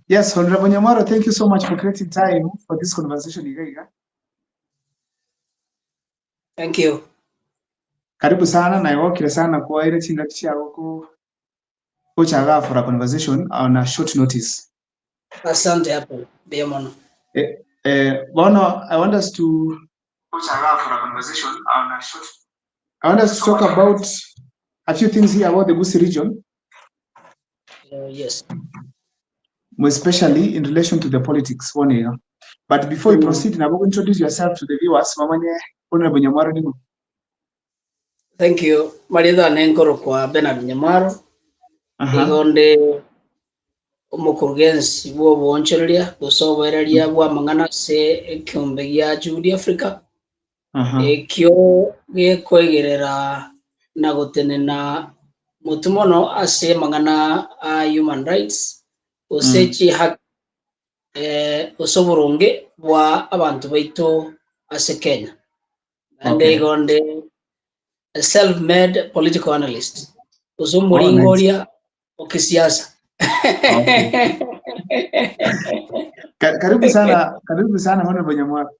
Yes, Honorable Nyamwaro, thank you so much for creating time for this conversation. Thank you. Karibu sana na iwokile sana kwa ile chinda chako kuchaga for a conversation on a short notice. Asante hapo, Diamond. Bono, I want us to kuchaga for a conversation on a short. I want us to talk about a few things here about the Gusii region. Yes. Especially in relation to the politics, one year. But before you proceed, now introduce yourself to the viewers. Mamanye, Honorable Nyamwaro Nimo. Thank you. Marietha Nenkoro kwa Bernard Nyamwaro. Igonde umukurugenzi bwo bonchereria gusobereria bwa mang'ana se kiumbe gya Jubilee Africa. Ekyo gekwegerera na gutenena mutumono ase mang'ana a human rights usechi haki usoboronge bwa abantu baitu ase Kenya. And they gonde a self-made political analyst. Usumuringoria okisiasa. Karibu sana Honorable Nyamwaro.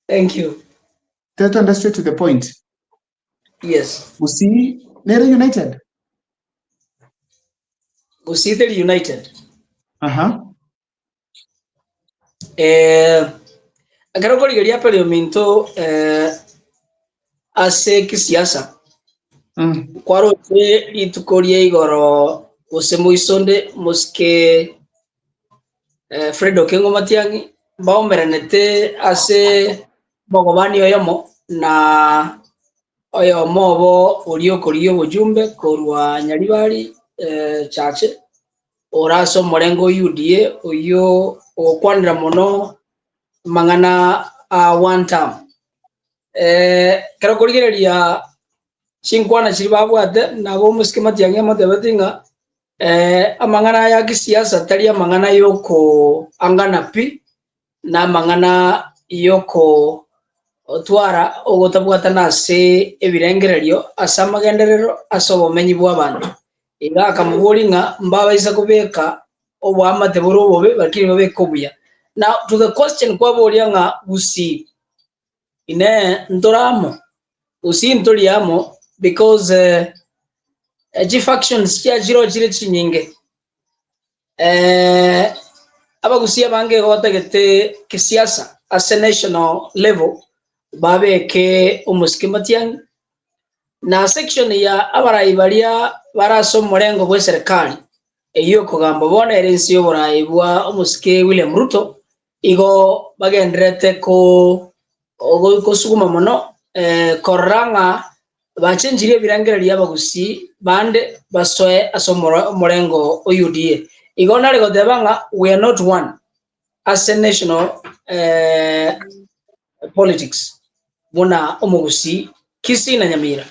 Thank you. Try to understand to the point. Yes. Gusii Nere United. Gusii United. Agarokori geria parliamento ase kisiasa. Kwaro te litukoria igoro usemuisonde muske Fredo Kengo Matiang'i baomeranete ase bogobani oyomo na oyomo bo uriokorio bujumbe korwa Nyaribari chache oraso morengo UDA oyo okwanira mono mang'ana one term kero kurigereria chinkwana chiri babwate nabo muske Matiang'i amatebetinga amang'ana ya kisiasa tari amang'ana yoko angana pi na amang'ana yoko otwara ogotabwata nase ebirengererio ase amagenderero ase obomenyi bwa abantu iga akamubori ng'a mbabaisa kubeka obwamate boro obobe bakiri babeka obuya. Now to the question kwaboria ng'a Gusii ine ntoramo Gusii ntoriamo because factions chia jiro chire chinyinge Abagusii abange gotegete kisiasa as a national level babeke umuske Matiang'i na section ya abarai baria baraso morengo bwe serikali eyo kugamba bona erensi yoborai bwa umuske William Ruto igo bagendrete ko suguma mono koranga bachenjire birangereria Abagusii bande basoe asomora morengo UDA igo nare godebanga we are not one as a national politics muna Omugusii Kisii na Nyamira.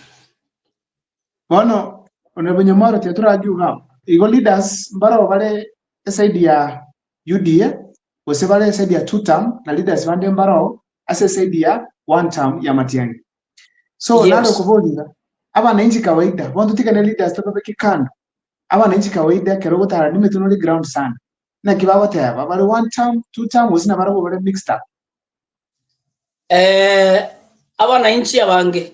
Bono Honorable Nyamwaro teturagiuga igo leaders mbaro bale side ya UDA ose bale side ya two term na leaders bande mbaro ase side ya one term ya Matiang'i. So yes. Nalo kuvuliza abananchi kawaida wantu tikane leaders tobeke kando abananchi kawaida kero gotara nimetunoli ground sana na kibaba tayaba bale one term two term usina baro bale mixed up. Abananchi abange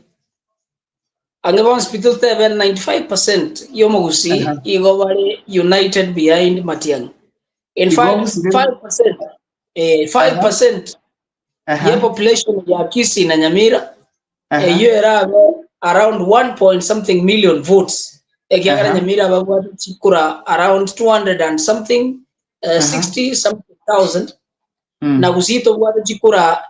Angevon hospital 95% yomo Gusii igo bale united behind Matiang'i. In fact 5% ya population ya Kisii na Nyamira you era around 1 point something million votes ekiagara Nyamira babwa chikura around 200 and something 60 something thousand na Gusii to bwa chikura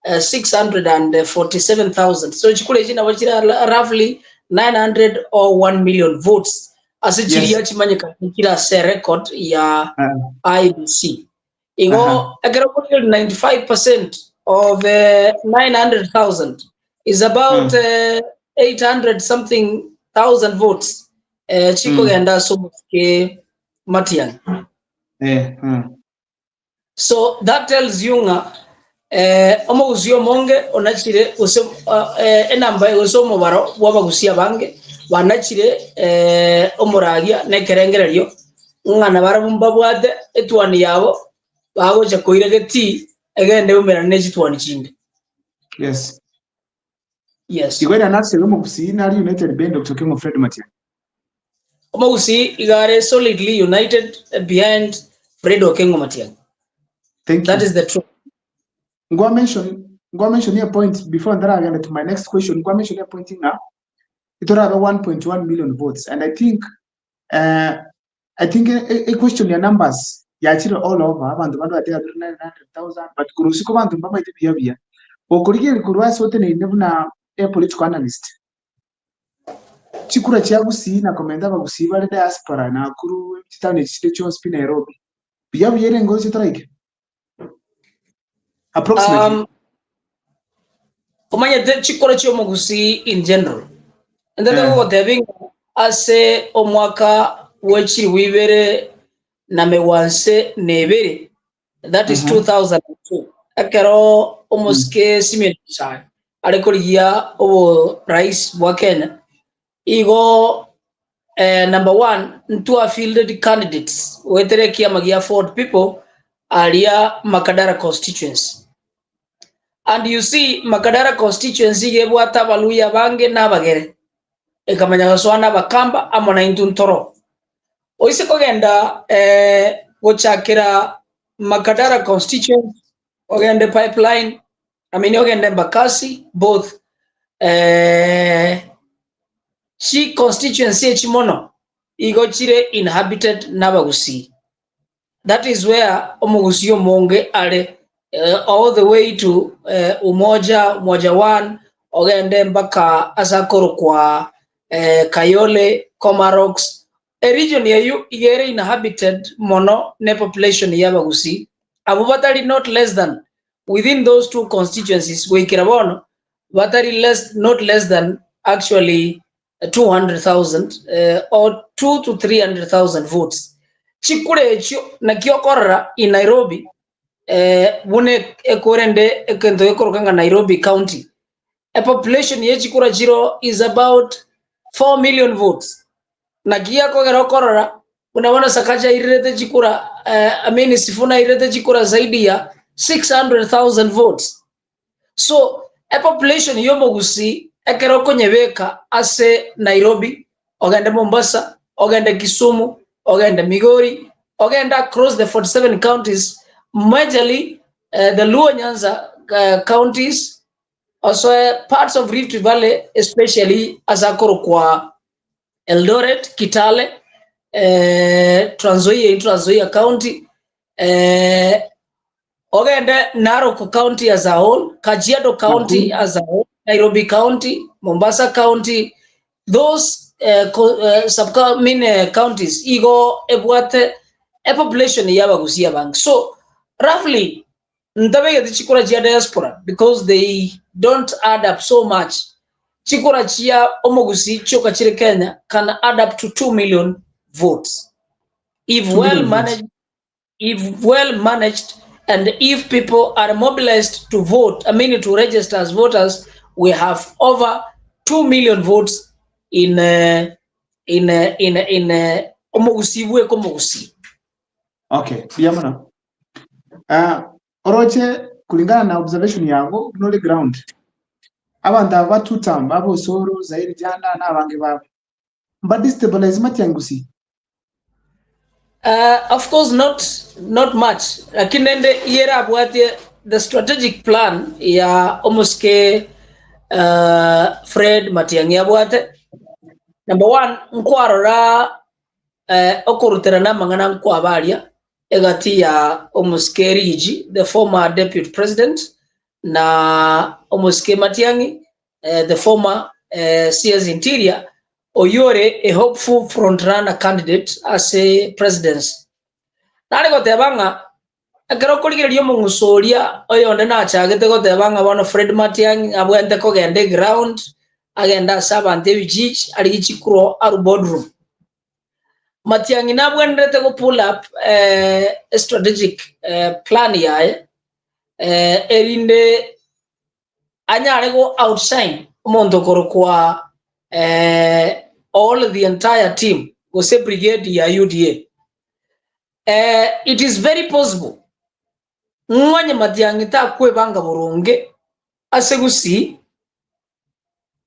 647,000 so chikura jina wachira roughly 900 or 1 million votes as chiria chimanyika kila se record ya IBC igo agara 95% of 900,000 is about 800 something thousand votes chiko genda so ke Matiang'i so that tells you nga Omugusii monge onachire enamba egosomo baro bw'Abagusii abange banachire omuragia nekerengererio ngana barabumba bwate etwani yabo bagocha koiregeti egende umera n'ekitwani kindi. Yes. Yes. Igwenda nafse Omogusi nali United band kutoka Fred Matiang'i. Omogusi igare solidly united behind Fred Okengo Matiang'i. Thank you. That is the truth. Go mention here point before that I get to my next question. Go mention here pointing now. It will have 1.1 million votes, and I think a question your numbers. Yeah, actually all over. Abantu bantu ati 900,000, but kurusiko bantu mbama iti bia. Okurige kurwa sote ne nebuna a political analyst. Chikura chiagusi na komenda bagusi bale diaspora na kuru chitane chite chonspi Nairobi. Bia yere ngozi strike. Approximately. Omanya chikora chi Omogusi in general. And then what having ase omwaka wechi wibere na mewanse nebere. That is 2002. Akero omoske Simeon Chai. Alekoligia obo rais wa Kenya. Igo number 1 ntua fielded candidates wetere kia magia 4 people alia Makadara constituency. And you see Makadara constituency gebwata baluya bange na bagere. Ekamanya gaswana bakamba amona intuntoro. Oise kogenda gochakira Makadara constituency ogende pipeline. Ogende Bakasi both chi constituency chimono igochire inhabited nabagusi. That is where Omogusi Omonge are all the way to Umoja 1 ogende mpaka asakoro kwa Kayole, Komaroks, a region here igere inhabited mono ne population yabagusi. Abubatari not less than within those two constituencies we kirabono batari not less than actually 200,000 or 2 to 300,000 votes. Chikure echo na kiokorra in Nairobi bune ekorende ekendo ekorokanga Nairobi County. A population ye chikura jiro is about 4 million votes. Na kia kogera okorra unaona Sakaja irete chikura Sifuna irete chikura zaidi ya 600,000 votes. So a population yomogusi ekeroko nyebeka ase Nairobi, ogende Mombasa, ogende Kisumu, ogende Migori, ogende across the 47 counties, majorly the Luo Nyanza counties, also parts of Rift Valley, especially asakoro kwa Eldoret, Kitale, Trans Nzoia County, ogende Narok County as a whole, Kajiado County as a whole, Nairobi County, Mombasa County, those counties, igo ebwate a population yabagusia bank. So roughly, ntabege the chikura chia diaspora because they don't add up so much. Chikura chia Omogusi choka chile Kenya can add up to 2 million votes if well managed, and if people are mobilized to vote, to register as voters, we have over 2 million votes in Omogusi Omogusi. Okay, yamana. Oroche kulingana na observation yango no the ground. Abantu aba tutam abo soro zairi janda na abange babo. But this stabilize Matiang'i. Of course not much. Lakini yera abwate the strategic plan ya omoske Fred Matiang'i abwate. Number 1 nkwarora okurutera na mangana nkwabaria egati ya omoske Rigi, the former deputy president, na omoske Matiang'i, the former CS Interior, oyore a hopeful front-runner candidate as a presidency. Nani ko tebanga akero kuligirio mungusoria oyonde na chagete ko tebanga bono Fred Matiang'i abwente ko gende ground agenda sabante bijich ali chikuro aru boardroom. Matiang'i na bwendete ko pull up a strategic plan yae erinde anyare go outshine mondo korokwa all the entire team go say brigade ya UDA. it is very possible mwanya Matiang'i takwebanga burunge asegusi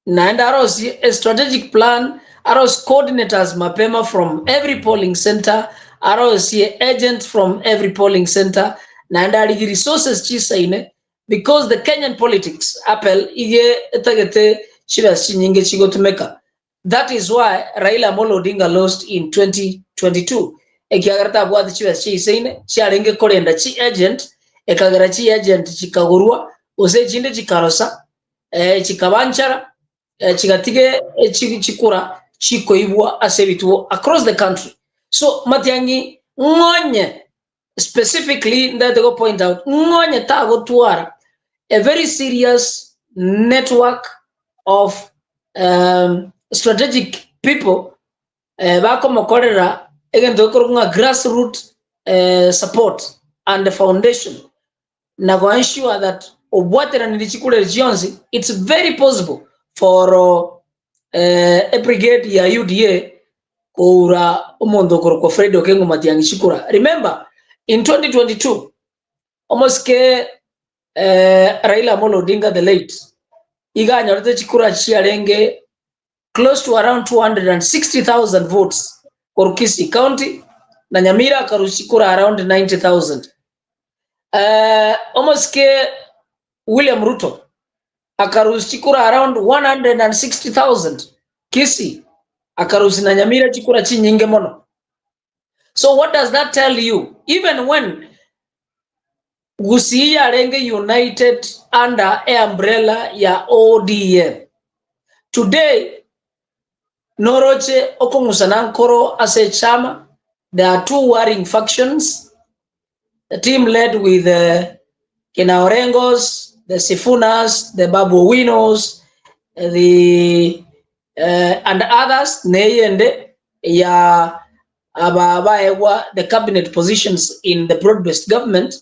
naenda arosi a strategic plan arosi coordinators mapema from every polling center arosi agent from every polling center naenda aligi resources chisaine because the Kenyan politics appel ige etagete chibas chinyinge chigotumeka. That is why Raila Amolo Odinga lost in 2022 ekiagarta bwati chibas chisaine chiarenge korenda chi agent ekagara chi agent chikagurwa ose chinde chikarosa chikabanchara chigatige chikura chikoibwa asebituo across the country. So Matiang'i ngonye specifically that they go point out ngonye tago tuara a very serious network of strategic people bako mokorera again to kurunga grassroots support and the foundation na go ensure that obwatera nilichikule regions it's very possible for a brigade ya UDA kura umondo kwa Fred Okengo Matiang'i chikura. Remember in 2022 almost ke Raila Amolo Odinga the late iga nyorte chikura chiarenge close to around 260,000 votes for Kisii County na Nyamira karuchikura around 90,000. Almost ke William Ruto akarusi chikura around 160,000 Kisii akarusi na Nyamira chikura chi nyinge mono. So what does that tell you? Even when Gusii arenge united under a umbrella ya ODM, today Noroche Okongusanankoro as a chama, there are two warring factions. The team led with Kina Orengos, the Sifunas, the Babu Winos, the and others, Neyende, ya Abaewa, the cabinet positions in the broad-based government.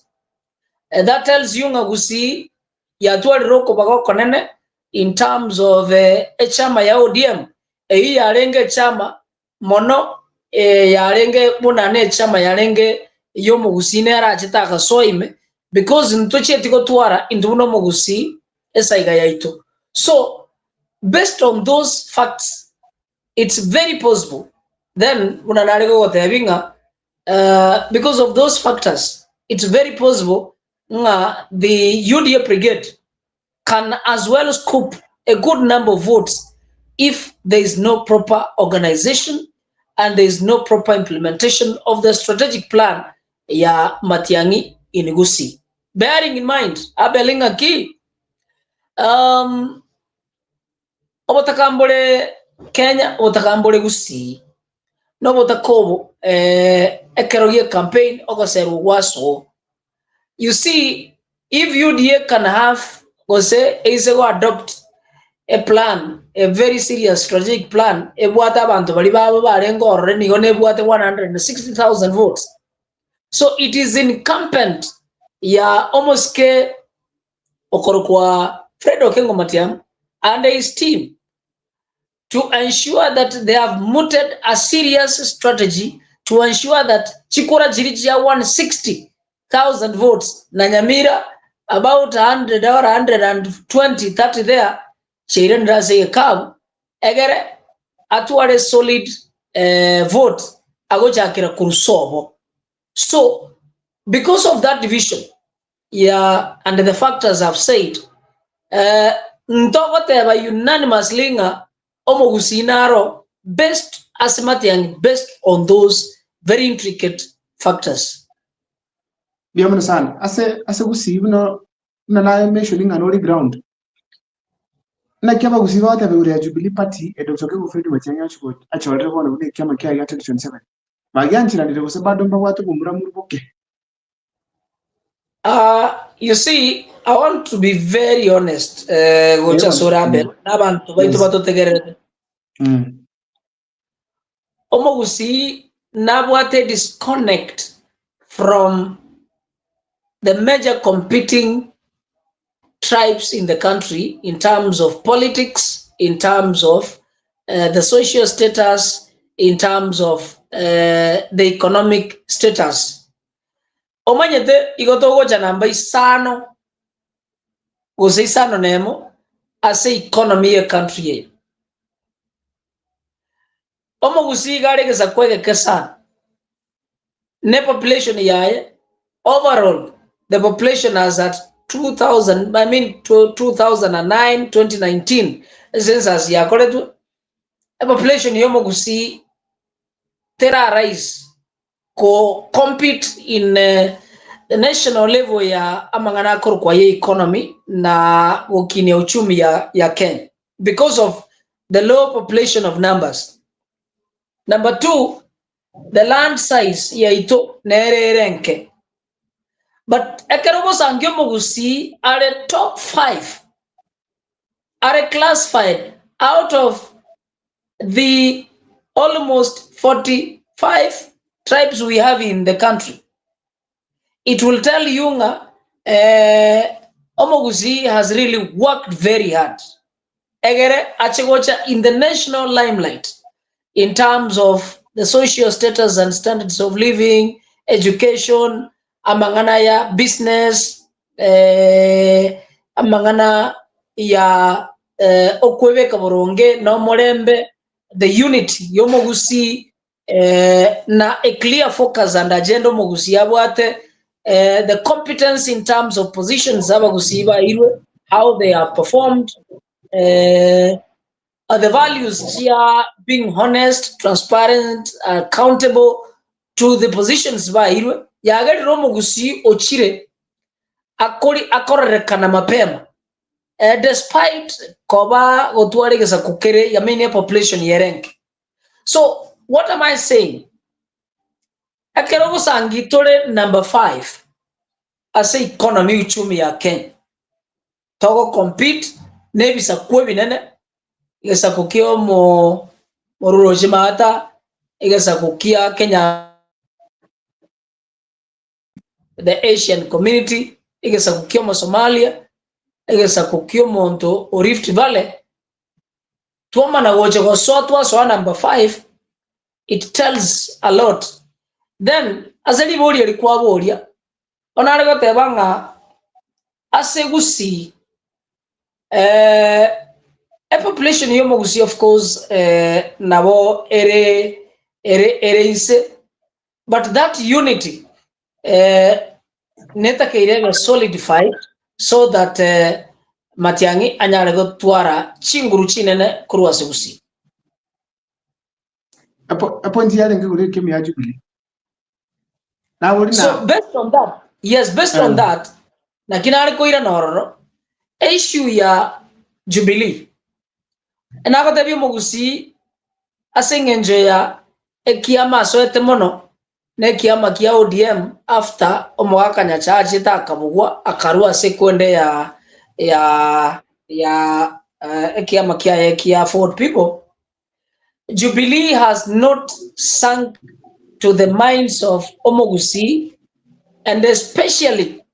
And that tells you Gusii ya tuwa roko bako konene in terms of chama ya ODM. Hii yarenge chama mono yarenge munane chama yarenge yomo Gusii nera chitaka soime because ntoche tiko tuara induno mo Gusii esaiga yaito. So based on those facts, it's very possible then unanarego wote yabinga because of those factors, it's very possible the UDA brigade can as well scoop a good number of votes if there is no proper organization and there is no proper implementation of the strategic plan ya Matiang'i in Gusii. Bearing in mind, abelinga ki obotakambole Kenya, obotakambole Gusii, no botakobo ekerogie campaign ogoseru waso. You see, if UDA can have, is go adopt a plan, a very serious strategic plan, e buata bantu bali baba barengo already one buata 160,000 votes. So it is incumbent ya almost ke okorokwa Fred Okengo Matiang'i and his team to ensure that they have mooted a serious strategy to ensure that chikura chirichia 160,000 votes na Nyamira about 100 or 120, 30 there chirenda say kam egere atuare solid vote agoja kira kurusobo. So because of that division, yeah, and the factors I've said, whatever unanimously omo Gusii naro based as Matiang'i based on those very intricate factors. Biamana sana. Ase Gusii na mentioning an only ground. Na kama Gusii wata beure Jubilee Party e Dr. Okengo Fred Matiang'i achore wana une kama kia ya 2027. Magianchira ndire kusabado mba watu kumura muruboke. You see, I want to be very honest. Gocha Sorabel, nabantu baitu bato tegerere. Omo Gusii nabwate disconnect from the major competing tribes in the country in terms of politics, in terms of the social status, in terms of the economic status. Omanyete igotogo cha namba isano gose isano nemo ase economy ya country ye. Omogusi garegeza kwegeke sana. Ne population yaye overall the population as at 2009 2019 census ya koletu a population yomogusi tera rise ko compete in the national level ya amangana kwa ye economy na ukini uchumi ya Kenya because of the low population of numbers. Number 2, the land size ya ito nererenke. But ekerobo sangyo mogusi are top 5 are classified out of the almost 45 tribes we have in the country. It will tell you Omogusi has really worked very hard. Egere achegocha in the national limelight in terms of the social status and standards of living, education, amangana ya business, amangana ya okwebe kaboronge no morembe, the unity yomogusi na a clear focus and agenda omogusi abwate, the competence in terms of positions abagusiba irwe, how they are performed, the values here being honest, transparent, accountable to the positions ba irwe yagari romogusi ochire akorekana mapema despite koba gotwaregeza kukere ya main population yerenke. So what am I saying? Akerogo sangitore number 5 as economy uchumi ya Kenya togo compete nebisa kwebi nene igesa kukio moruro jimata igesa kukia Kenya the Asian community igesa kukio mo Somalia igesa kukio monto o Rift Valley tuoma na woje go sotwa so number 5 it tells a lot. Then azali bori alikuwa boria onare go tebanga asegusi a population yomogusi of course nabo ere ise, but that unity neta keirega solidified so that Matiangi anyare go twara chinguru chinene kurwa segusi. Apo ndiale ngure kemi ya Jubilee. So based on that, yes, based on that, na kinare koira nororo issue ya Jubilee. Enako tebi mogusi asengenje ya ekiama soete mono ne kiama kia ODM after omwaka nyachaji takamugwa akarua sekwende ya ekiama kia Ford people. Jubilee has not sunk to the minds of Omogusi, and especially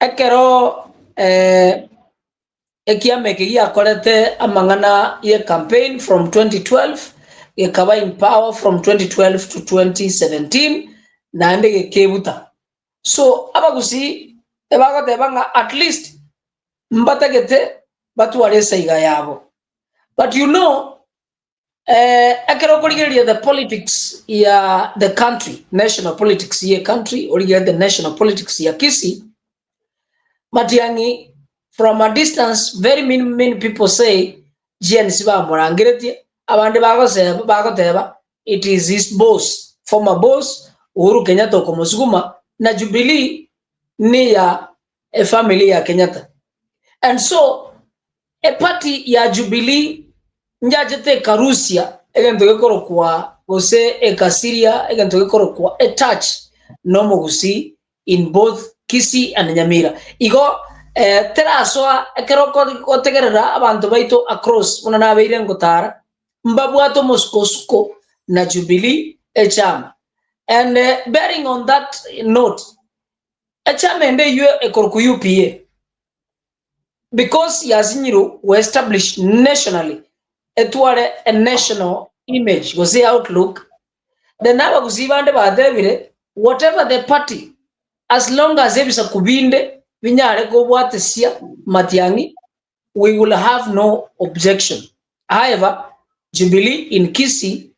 ekero ekiame kia korete amangana ye campaign from 2012 ekaba in power from 2012 to 2017 na ndege kebuta. So abagusi ebaga tebanga at least mbatagete batu waresa iga yabo. But you know akero korigeria the politics ya the country, national politics ya country or the national politics ya Kisii Matiangi from a distance very many people say GNC ba morangiretie abande bagoteba it is his boss, former boss Uhuru Kenyatta okomosuguma na Jubilee ni ya a family ya Kenyatta. And so a party ya Jubilee njajete karusia egentoke korokwa gose ekasiria egentoke korokwa a touch no mogusi in both Kisii and Nyamira igo terasoa ekeroko otegerera abantu baito across unana beire ngotara mbabwato moskosko na Jubilee echama. And bearing on that note echama ende yue ekoroku UPA because yazinyiru were established nationally etware a national image gozi outlook the naba kusibande batebire whatever the party as long as ebisa kubinde binyare go bwatesia Matiang'i we will have no objection. However, Jubilee in Kisii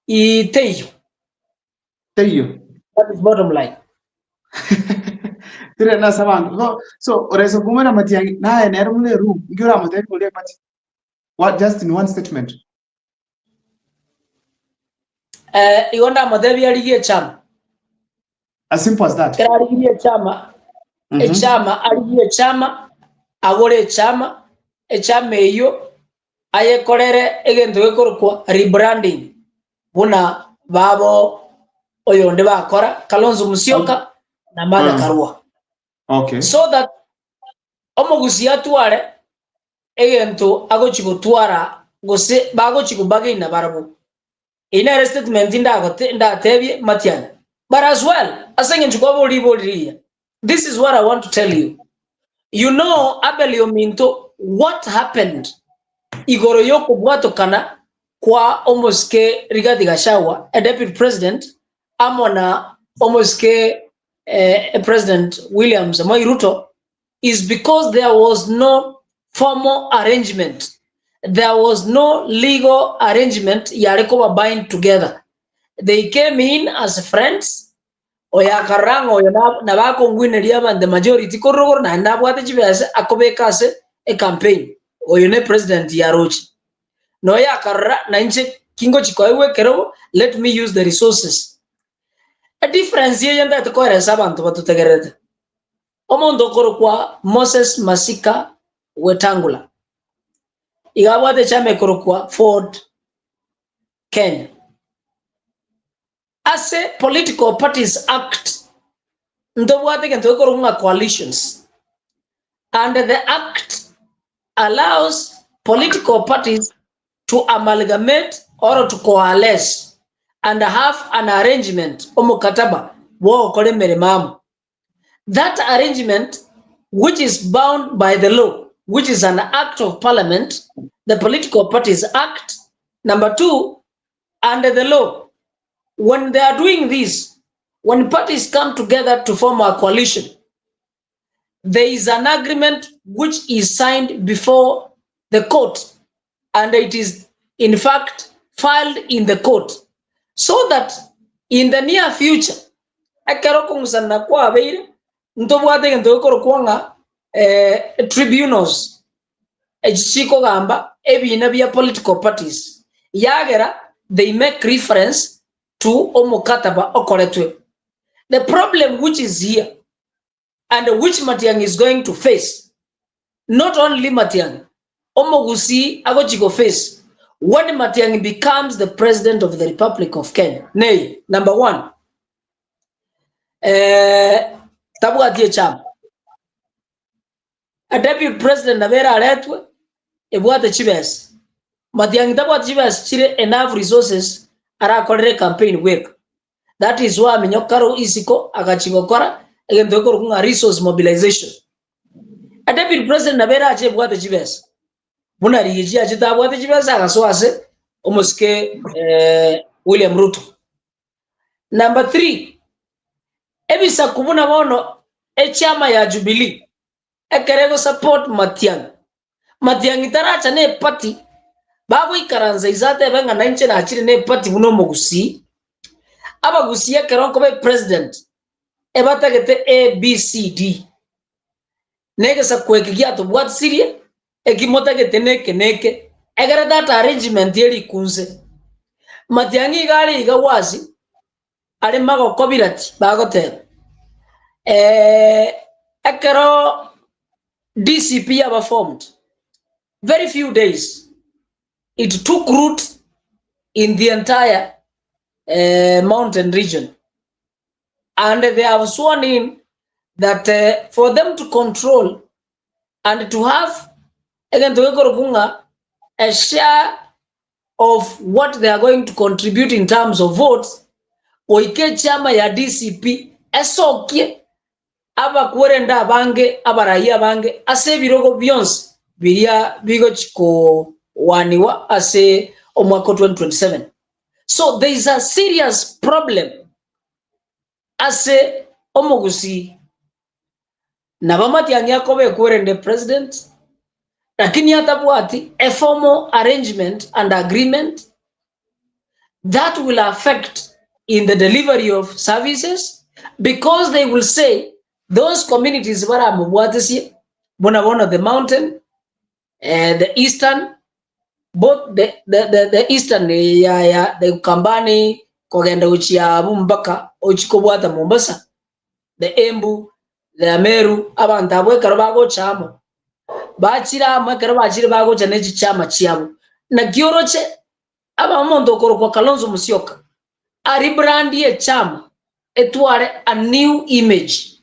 iteyo. That is bottom line. Tire na sabantu. So reso kumena Matiang'i na enerumule room ngira muteko kule party. What just in one statement? Igonda madebi aligie chama. As simple as that. Aligie chama. Chama aligie chama agore chama chama eyo ayekorere egento gekorokwa rebranding buna babo oyo nde bakora Kalonzo Musyoka na Martha Karua. Okay. So that omogusi atware egento agochigotwara gose bagochigubagina barabo ina statement ndatebye Matiang'i. But as well asenge chukoboli this is what I want to tell you. You know Abel Minto what happened igoro yoko bwatokana kwa omoske Rigathi Gachagua a deputy president amona omoske President William Samoei Ruto is because there was no formal arrangement. There was no legal arrangement yareko bind together. They came in as friends oyakarango na bako ngwine liaba the majority korogoro na ndabwate chibese akobekase a campaign oyone president yarochi no yakarra na nche kingo chikoiwe kero let me use the resources. A difference here yanda to koresa abantu batutegerete omondo korokwa Moses Masika Wetangula igabwate chame korokwa Ford Kenya. As a political parties act, coalitions, and the act allows political parties to amalgamate or to coalesce and have an arrangement. That arrangement, which is bound by the law, which is an act of parliament, the Political Parties Act, number 2, under the law. When they are doing this, when parties come together to form a coalition, there is an agreement which is signed before the court, and it is in fact filed in the court, so that in the near future, tribunals political parties yagera they make reference to omokataba okoretwe. The problem which is here and which Matiang'i is going to face, not only Matiang'i, omogusi agochigo face when Matiang'i becomes the president of the Republic of Kenya. Nay, number 1, tabuatie chama. A deputy president navera aletwe ebwate chibes. Matiang'i tabuatie chibes chire enough resources arakorere campaign work. That is why minyokaro isiko agachigokora egento kunga resource mobilization. A deputy president nabera ache bwate chibes. Buna rigi ache tabwate chibes agasoase omoske William Ruto. Number 3, ebisa kubuna bono chama ya Jubilee ekerego support Matiang'i. Matiang'i taracha ne party babo ikaranza izate benga na nche na achire ne party buno mogusi abagusi ya keronko be president ebatagete ABCD nege sa kwekigia to what siria ekimotagete neke egere that arrangement yeli kunze Matiang'i gali igawazi ale mago kobirati bagote ekero DCP aba formed very few days. It took root in the entire mountain region, and they have sworn in that for them to control and to have again a share of what they are going to contribute in terms of votes, oike chama ya DCP esokie aba kuerenda bange abaraia bange ase birogo byonse biria bigo chiko waniwa ase omwaka 2027. So there is a serious problem ase omugusi na Bamatiang'i akobe kurende president lakini hatabwati a formal arrangement and agreement that will affect in the delivery of services, because they will say those communities bara mubwatisi bona the mountain, the eastern, both the eastern ya the Kambani kogenda uchia mpaka uchikobwata Mombasa, the Embu, the Ameru, abantu abwekaro bago chamo bachira amakaro bachira bago chanechi chama chiabo na gioroche aba mondo koro kwa Kalonzo Musyoka aribrandie chama etware a new image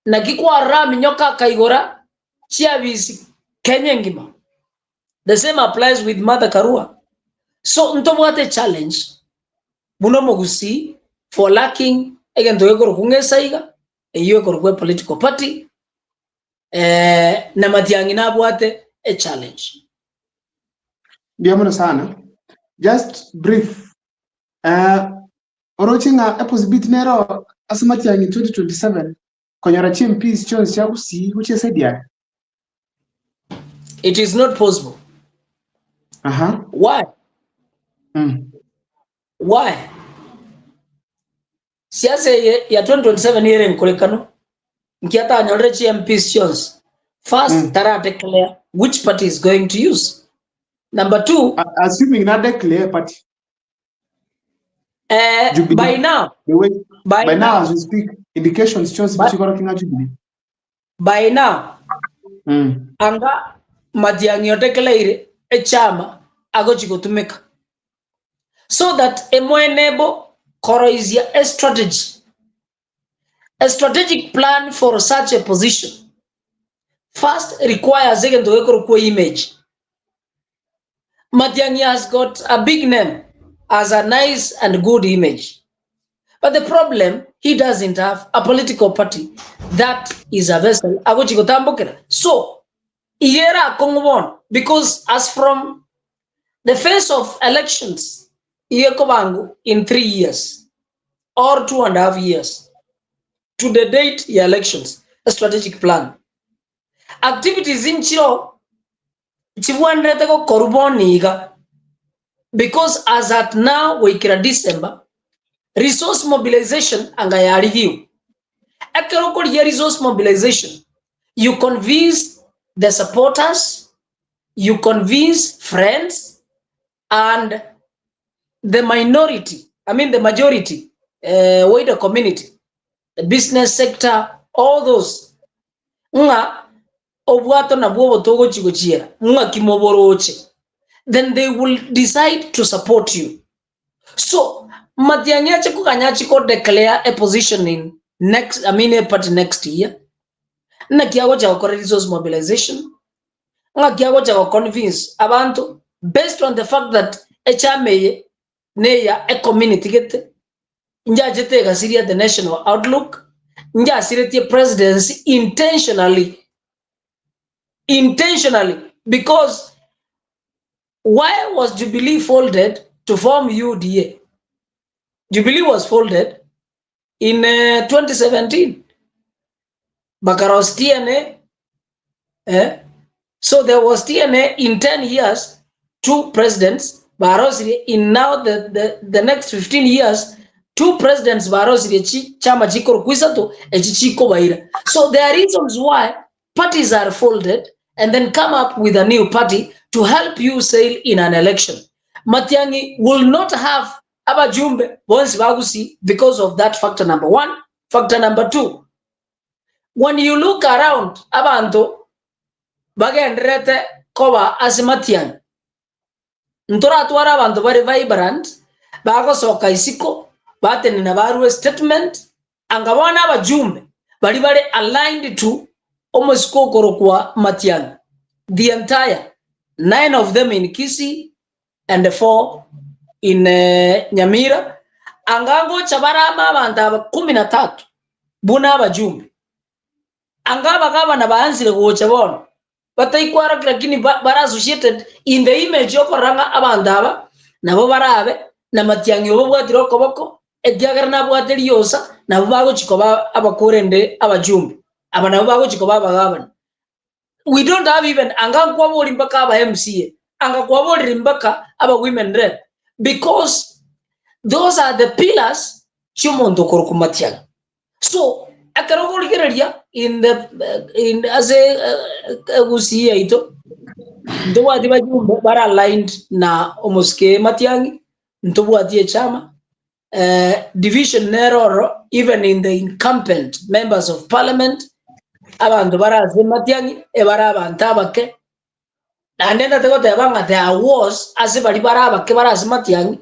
na gikwa rami nyoka kaigora chiabisi Kenya ngima. The same applies with Mother Karua. So ntobwate challenge muno mogusi for lacking again to yekoro kungesaiga eyekoro kwe political party na Matiang'i na bwate a challenge. Ndiamuna sana. Just brief. Orochinga eposibiti nero Matiang'i 2027 konyara chimpis chons chakusi uche sedia. It is not possible. Why? Why? Siasa ya 2027 yere nkolekano nkiata anyolre chimpis chons. First, Tara declare which party is going to use. Number two, assuming not declare party. By now, by now as we speak, indications shows Jubilee. By now, anga Matiang'i otekeleire a chama agochiko tumeka, so that emoenebo koroizia a strategic plan for such a position. First requires again to image. Matiang'i has got a big name as a nice and good image, but the problem, he doesn't have a political party that is a vessel. So Iera Kongwon, because as from the phase of elections, in 3 years or 2.5 years to the date the elections, a strategic plan. Activities in Chiro, because as at now we kira December, resource mobilization angayari hiu. Resource mobilization, you convince the supporters, you convince friends, and the minority, the majority, wider community, the business sector, all those. Then they will decide to support you. So Matiang'i could declare a position in a party next year. Na kiago cha resource mobilization. Nga kiago cha convince abantu based on the fact that HMA neya a community get nja jete gasiria the national outlook, nja sireti presidency intentionally, because why was Jubilee folded to form UDA? Jubilee was folded in 2017. Bakaros TNA. So there was TNA in 10 years, 2 presidents. Barosiri in now the next 15 years, 2 presidents. Barosiri chama chiko kwisato echichiko baira. So there are reasons why parties are folded and then come up with a new party to help you sail in an election. Matiang'i will not have abajumbe bonsi bagusi because of that factor number 1. Factor number 2, when you look around abantu bagendrete koba as Matiang'i ntora twara abantu bari vibrant bago soka isiko bateni na baru statement angabona abajumbe bari aligned to almost kokoro kwa Matiang'i, the entire 9 of them in Kisii and 4 in Nyamira. Angango chabarama abantu 13 buna abajumbe angaba kaba na baanzire kuocha bono bataikwara lakini bara associated in the image yokoranga abandaba nabo barabe na Matiang'i obwatire okoboko ekiagera nabwate riosa nabo bagochikoba abakurende abajumbe aba nabo bagochikoba abagabana. We don't have even anga kwabori mpaka aba MCA anga kwabori mpaka aba women rep because those are the pillars chumondo koruku Matiang'i. So akarogoligereria in as a gusia ito ndo wadi bajumbe bara aligned na omoske Matiang'i ndo wadi chama division neroro even in the incumbent members of parliament abantu baraze Matiang'i ebara abantu abake nandenda tego tebanga there was as bari barabake baraze Matiang'i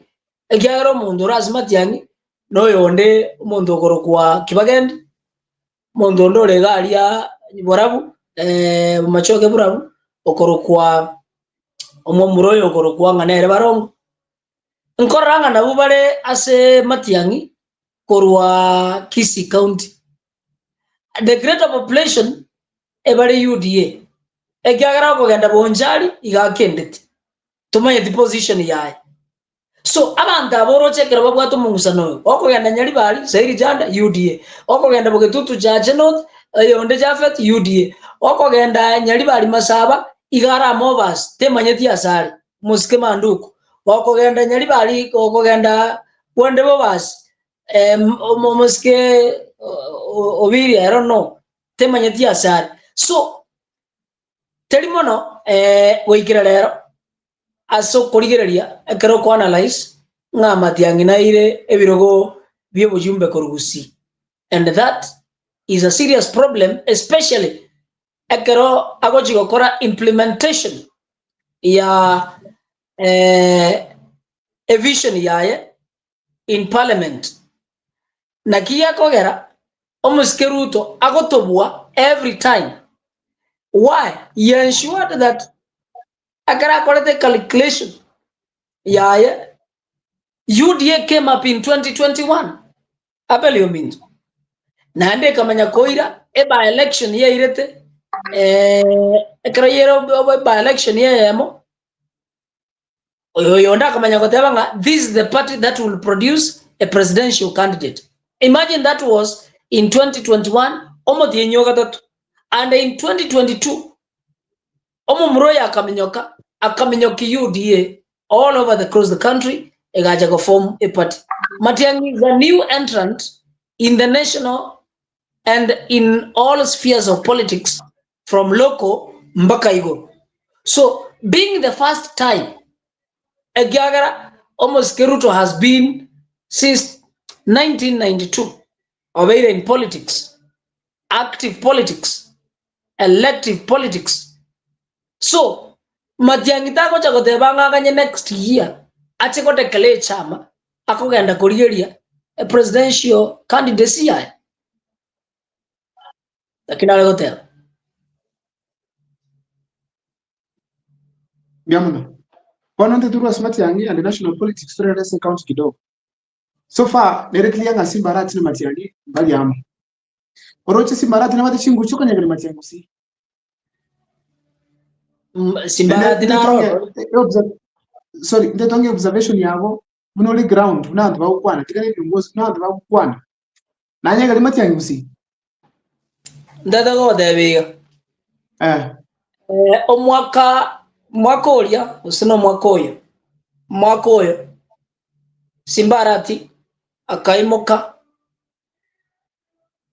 ekyagero mundu raze Matiang'i no yonde mundu gorokwa Kibagende mundu ndore galia borabu machoke burabu okorokwa omomuroyo okorokwa nganere barongo nkoranga nabo bare ase Matiang'i korwa Kisii County. The greater population ebare UDA ekyagara kugenda bonjari igakendete tumanye the position yaye. So abantu aborochekera babwato mungusano okugenda Nyaribari Zairi Janda UDA okugenda Bogetutu Jaje North yonde Jafet UDA okugenda Nyaribari Masaba igara movers temanyeti asari musike manduku okugenda Nyaribari okugenda wonde bobas musike obiri I don't know temanyeti asari. So telimono wikira lero aso korigereria ekero ko analyze nga Matiang'i naire ebirogo byobujumbe korugusi, and that is a serious problem, especially ekero agoji gukora implementation ya a vision yaye in parliament na kiya kogera omuske Ruto agotobwa every time. Why? He ensured that akara korete calculation yaye UDA came up in 2021 apelio minto nande kamanya koira by election ye irete ekara yero by election ye emo yonda kamanya kotebanga this is the party that will produce a presidential candidate. Imagine that was in 2021 omo dienyoga tatu, and in 2022 omo mroya akamenyoki UDA all over across the country egaja go form a party. Matiang'i is a new entrant in the national and in all spheres of politics from local mpaka igoro. So being the first time Egiagara almost Keruto has been since 1992 obeyed in politics, active politics, elective politics. So Matiang'i tako chakote banga kanye next year ate kote kele chama akogenda korigeria a presidential candidacy ya lakini ale hotel Biamuno. Kwa nte turu Matiang'i and the national politics to the county kidogo. So far directly yanga Simbarati na Matiang'i bali amu. Oroche Simbarati na chingu chuka nyagani Matiang'i si. Simbarati na ro. Sorry, ndetonge observation yabo munoli ground unantu bakwana tikane byongozi unantu bakwana. Nanyagali Matiang'i si. Ndada go debiga. Mwaka oria usino mwaka oyo Simbarati akaimoka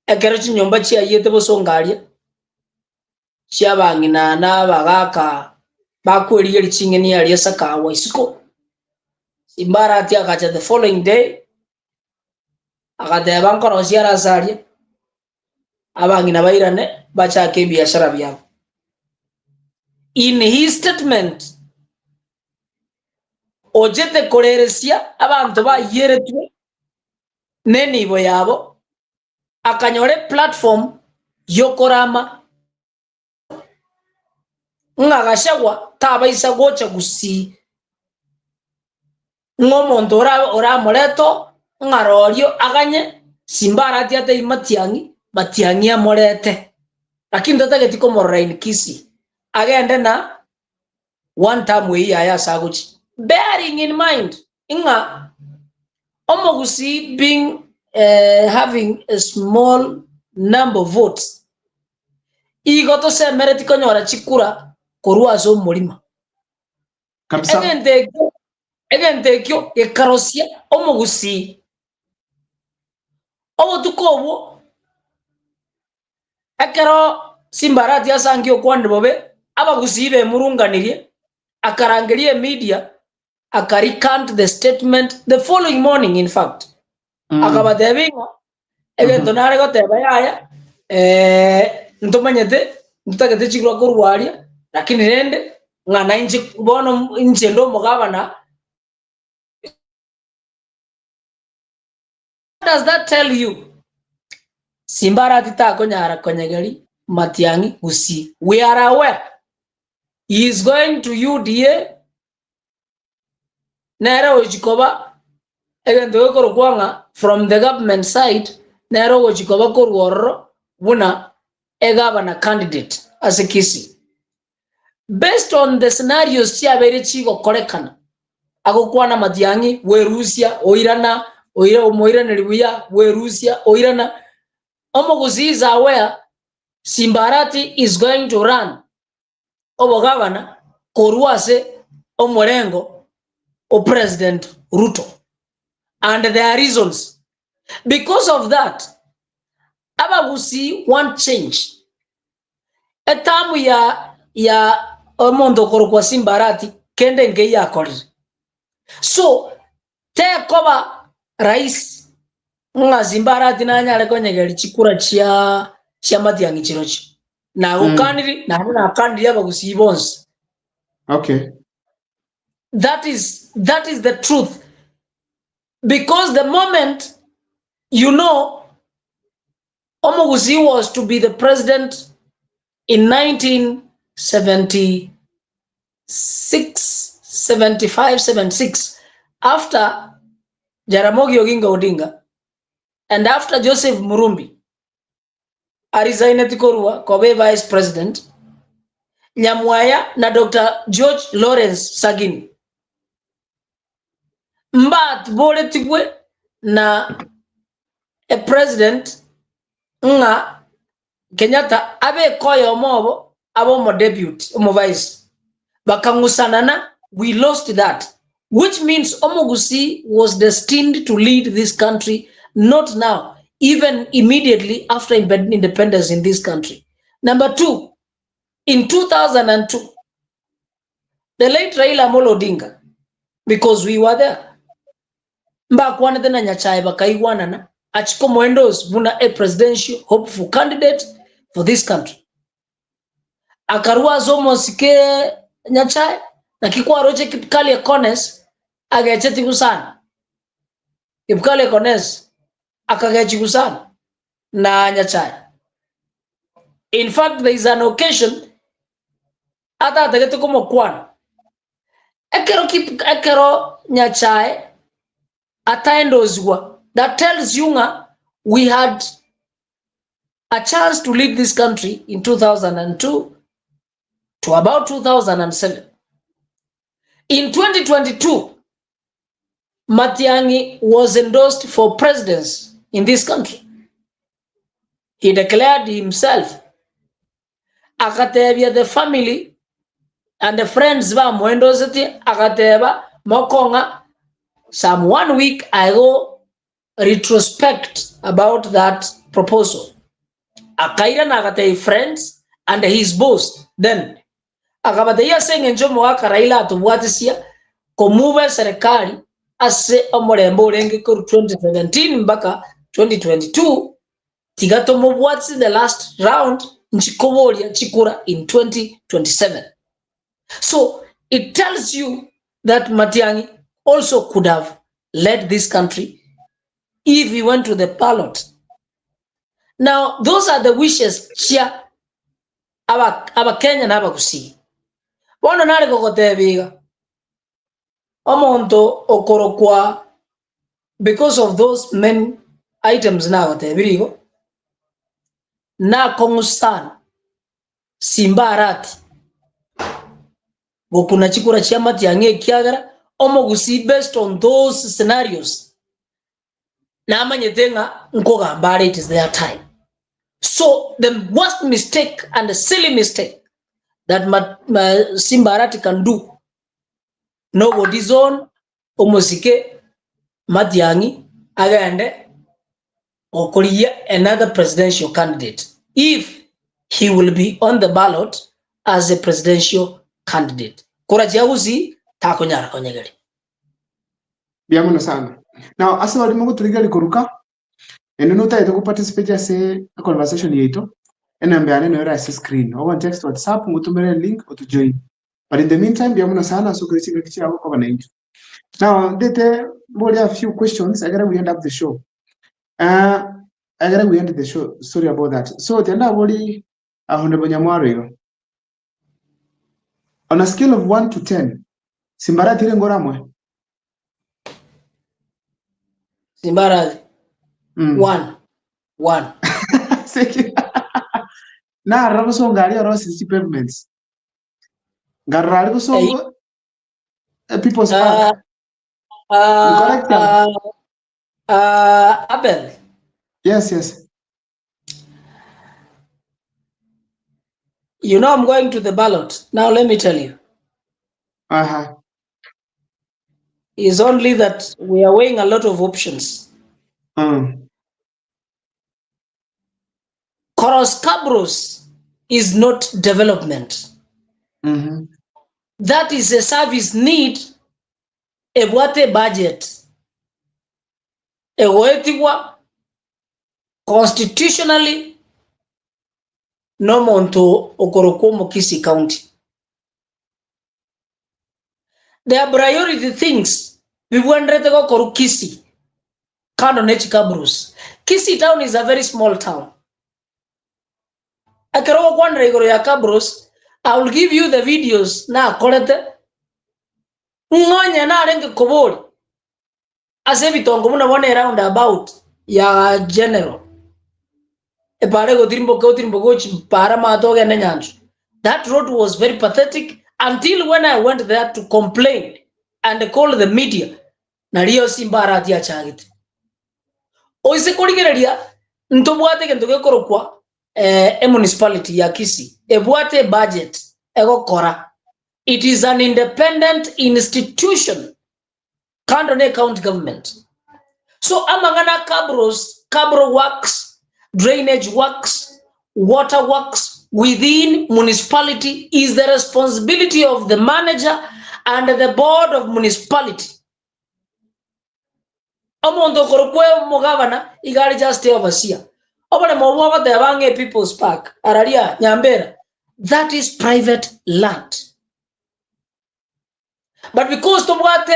ekerechi nyomba chia yete bosongaria chia bangina na bagaka bakweriye richingeni yali saka waisiko. Simbarati akacha the following day akadeba nkoro siara zaria abangina bairane bacha ke biashara byabo. In his statement ojete koreresia abantu bayeretwe nenibo yabo akanyore platform yokorama ngagashagwa tabaisa gocha gusi ngomonto ora moreto ngarorio aganye Simbarati ate Matiang'i amorete lakini tatageti komorora in Kisii agende na one time we ya saguchi, bearing in mind inga omogusi being having a small number of votes igoto se mereti konyora chikura korwa zo mulima kabisa egente kyo ekarosia omogusi obo tukobo akaro Simbarati asangi okwande bobe abagusibe murunganirie akarangerie media akaricant the statement the following morning in fact akabadebinga egento nare goteba yaya ntomanyete ntagete chigro kurwaria lakini rende ngana inji bono inje ndo mugabana. What does that tell you? Simbarati ta konyara konyegeri Matiang'i Gusii. We are aware he is going to UDA nero ojikoba egento korkwanga from the government side nero ojikoba korworo buna a governor candidate as a Kisii. Based on the scenarios chiabere chigo korekana agokwana Matiang'i we Russia oirana oira omoirana libuya we Russia oirana Gusii is aware Simbarati is going to run over governor Koruase Omorengo or President Ruto. And there are reasons. Because of that, Gusii want change. Etamu ya Omondo Korokwa Simbarati kende nge ya kori. So, te koba rais nga Simbarati na nyale kwenye gari chikura chia Matiang'i chirochi. Na ukandiri na kandiri ya Gusii bonds. Okay. That is the truth. Because the moment you know Gusii was to be the president in 1976, 75, 76 after Jaramogi Oginga Odinga and after Joseph Murumbi resigned Korwa kobe vice president Nyamwaya na Dr. George Lawrence Sagini mbat bole tigwe na a president nga Kenyatta abe koyo mobo abo mo debut mo vice bakangusanana. We lost that, which means Gusii was destined to lead this country, not now, even immediately after independence in this country. Number two, in 2002, the late Raila Amolo Odinga, because we were there, mbakwana tena Nyachae bakaiwana na achiko mwendos buna a presidential hopeful candidate for this country. Akarua zomo sike Nyachae na kikuwa roche Kipkali Ekones agecheti kusana. Kipkali Ekones akagechi kusana na Nyachae. In fact, there is an occasion ata atagete kumo kwana. Ekero Nyachae ataendozwa. That tells you we had a chance to lead this country in 2002 to about 2007. In 2022, Matiang'i was endorsed for presidency in this country. He declared himself. Akatebia the family and the friends ba mwendozeti akateba mokonga. Some 1 week ago retrospect about that proposal. Akaira na akatei friends and his boss then. Akabateya senge njomo waka Raila atubuatisia komuwe serikali ase omorembo urenge kuru 2017 mpaka 2022 tigato mubuatsi the last round nchikobolia chikura in 2027. So it tells you that Matiang'i also could have led this country if he went to the ballot. Now those are the wishes chia aba Kenya na aba Gusii. Bono nare kokotebiga omonto okorokwa because of those main items na kotebirigo na kongustan Simbarati gokuna chikura chia Matiang'i kiagara omogusi based on those scenarios na amanyetenga nkoga mbare it is their time. So the worst mistake and the silly mistake that Simba Arati can do, nobody's on omosike Matiangi agande okoliya another presidential candidate if he will be on the ballot as a presidential candidate. Kura jauzi takonyara konyegeri. Biamuno sana. Now asa wali mungu tuligali kuruka. Eno nota ito kuparticipate ase conversation yeto. Ena mbeane no era ase screen. Owa text WhatsApp ngutumere link otu join. But in the meantime biamuno sana so kurisika kichi yako kwa wananchi. Now dete we have a few questions. I gotta we end up the show. I gotta we end the show. Sorry about that. So tenda boli Honorable Nyamwaro. On a scale of 1 to 10, Simba Arati ile ngoramwe. Simba Arati 1. Na rabuso ngari orosi pavements. Ngarali kusongo People's Park. Abel. Yes. You know I'm going to the ballot. Now let me tell you. It's only that we are weighing a lot of options. Koros Kabros is not development. That is a service need. Ebwate budget. Egoetiwa constitutionally no monto okorokomo Kisi County. There are priority things. We want to go to Kisi. Kando nechi Kabros. Kisi town is a very small town. Akero kwandra igoro ya Kabros. I will give you the videos na kolete. Ngonya na renge kobori. Ase bitongo muna wane round about ya general. Epare go tirimbo gochi para matoge na nyanjo. That road was very pathetic until when I went there to complain and call the media. Na rio Simba Arati achagite. Oise korigereria ntobwate kentoge korokwa municipality ya Kisi. Ebwate budget ego kora. It is an independent institution. Kandone county government. So amangana Kabro works, drainage works, water works within municipality is the responsibility of the manager and the board of municipality. Omondo korokwe mugavana igari just overseer. Obale mobwa the Bange People's Park, Araria, Nyambera. That is private land. But because tobwate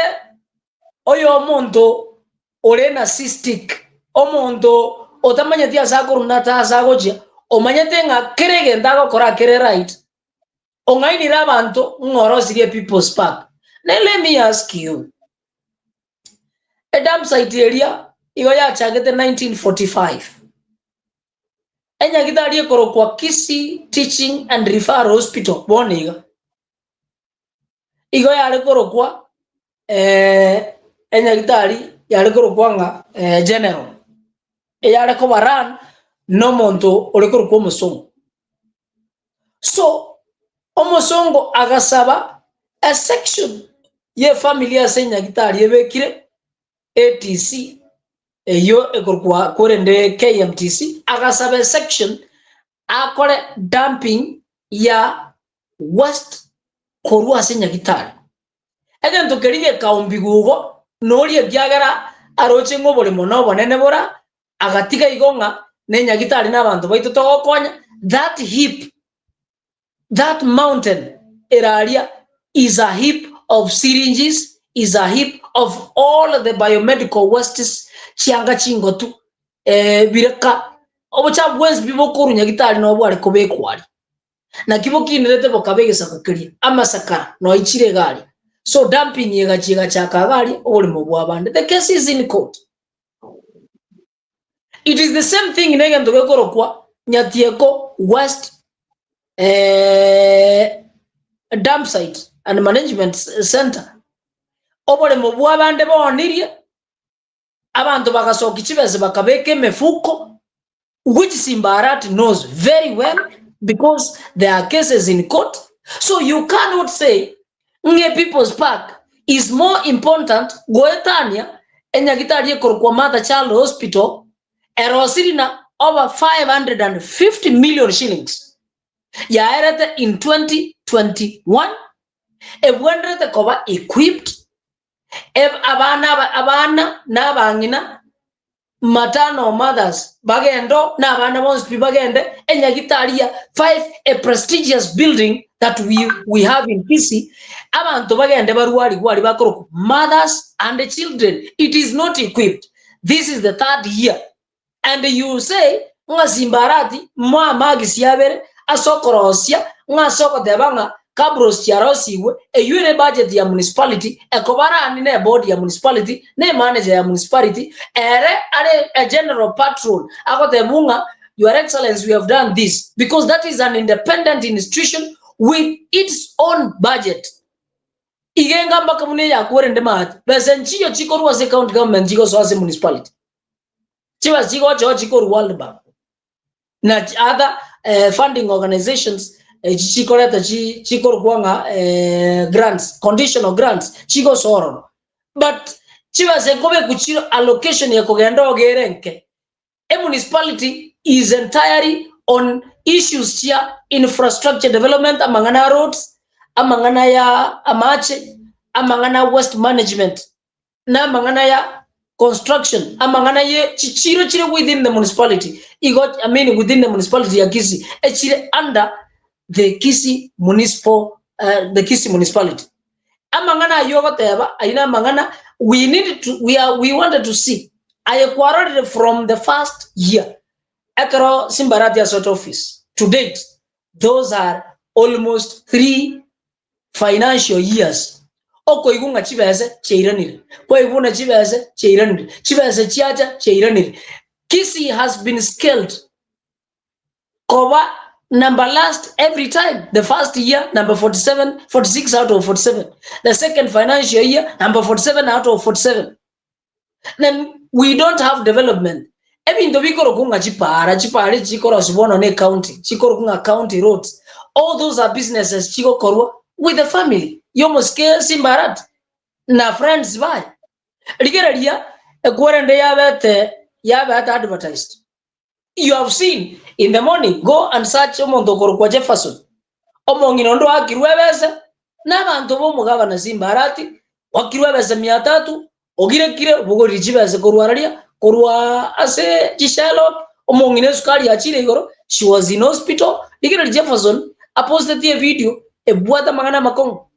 oyo omondo orena cystic omondo otamanya dia saguru nata sagojia omanyete nga kerege ndago kora kere right ongaini rabanto ngoro sirie People's Park. Now let me ask you, a dam site area igoya chagete 1945 enya gidari koro kwa Kisi Teaching and Referral Hospital boniga igoya ale koro kwa enya gidari yale koro kwa nga general yale ko baran no monto ole koro kwa musongo. So omosongo agasaba a section ye familia senya gidari ebekire ATC eyo ekorwa korende KMTC agasaba a section akore dumping ya west korwa senya gitari egento kerige kaumbigugo nori ebyagara aroche ngobole mono bonene bora agatiga igonga nenya gitari nabantu baito togokonya. That heap, that mountain area is a heap of syringes, is a heap of all the biomedical wastes chianga chingotu bireka obucha bwens bibo korunya gitari no bwari kobekwari na kibo kinirete bokabege sakakiri amasakara no ichire gari. So dumping yega chiga chaka gari oli mobwa bande. The case is in court. It is the same thing nega ndoge korokwa Nyatieko West dump site and management center. obole mu bwabande bonirie abantu bagasoka ikibeze bakabeka emefuko, which Simbarat knows very well because there are cases in court. So you cannot say Nge People's Park is more important goetania enyagitarie kwa Mother Child Hospital erosirina over 550 million shillings yaerete in 2021 ebwendrete koba equipped abana n'abangina matano mothers bagendo n'abana bonse bagende enyagitaria 5 a prestigious building that we have in Kisii abantu bagende baruari bakoro mothers and the children. It is not equipped. This is the 3rd year and you say nga Simbarati magisi yabere asokorosia nga soko debanga kabros yarosiwe a budget ya municipality ekobara anine board ya municipality ne manager ya municipality a general patron akotemunga your excellency, we have done this because that is an independent institution with its own budget. Igenga mbaka mune ya kuwerende maati besenchiyo chiko ruwase county government chiko soase municipality chiwa chiko World Bank na other funding organizations chiko kuanga grants, conditional grants chiko soro, but chiwa sekobe kuchiro allocation ya kugenda ogerenke. A municipality is entirely on issues here, infrastructure development, amangana roads, amangana ya amache, amangana waste management, na amangana ya construction, amangana ye chiro within the municipality. Within the municipality ya Kisii, chire under the Kisii municipal, the Kisii municipality. Amangana yoga teba, aina amangana. We wanted to see. I acquired from the 1st year. Akaro Simbarati sort office. To date, those are almost 3 financial years. Oko igunga chibeze cheiranire. Kwa iguna chibeze cheiranire. Chibeze chiaja cheiranire. Kisii has been scaled. Koba number last every time. The 1st year, number 46 out of 47. The 2nd financial year, number 47 out of 47. Then we don't have development. Even though we go kunga chipare chikoro sibono ne county, chikoro kunga county roads. All those are businesses chiko korwa with the family. Yomo scale Simbarat na friends by. Rigeria ekwarende yabete advertised. You have seen in the morning, go and search omondo kwa Jefferson. Omonginondo akirwebeza na bantu bo mugaba na Simbarati wakirwebeza 300 ogire bugori chibeze korwararia korwa ase chishalo omongine sukari achire igoro. She was in hospital. Ikira Jefferson posted a video ebwata magana makongo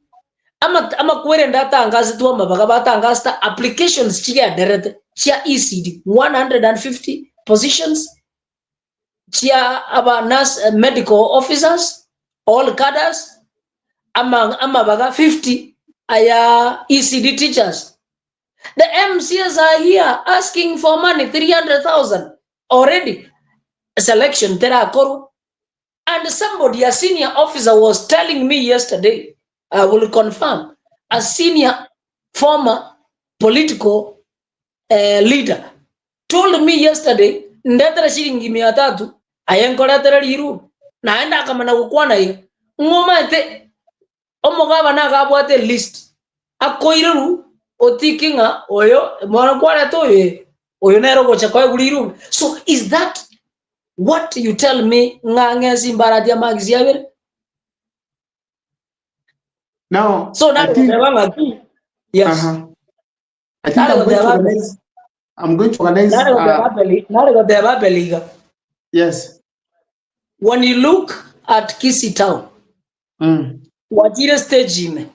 ama kwere ndata angazi tu mabaga batangasta applications chiga derete chia ECD 150 positions chia aba nurse medical officers all cadres ama baga 50 aya ECD teachers. The MCs are here asking for money, 300,000 already. A selection terakoru. And somebody, a senior officer, was telling me yesterday, I will confirm, a senior former political leader told me yesterday, ndetera shilingi 300 ayenkoletera liru naenda kama na kukwana hiyo ngomate omugaba na gabwate list akoiru otikinga oyo mwana kwara toye oyo nero gocha kwa guliru. So is that what you tell me ngange Simbarati magisi yabere? Now so now yes I think I'm going to organize yes. When you look at Kisii town, wajire stage ime,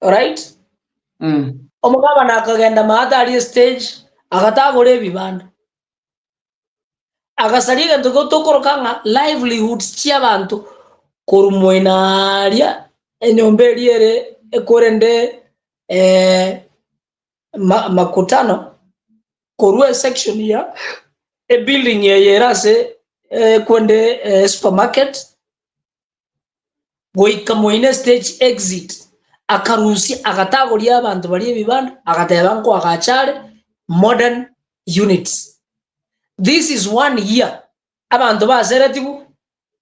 right? Omugaba nakagenda maatari stage agatagore bibanda agasaliga ndogotokoroka livelihoods cy'abantu kurumwenaria enyomberiere ekorende makutano korwe section ya a building yerase kwende supermarket goika moine stage exit akarusi akatagoria abantu bari ebibanda agateba nko agachare modern units. This is 1 year abantu baseretibu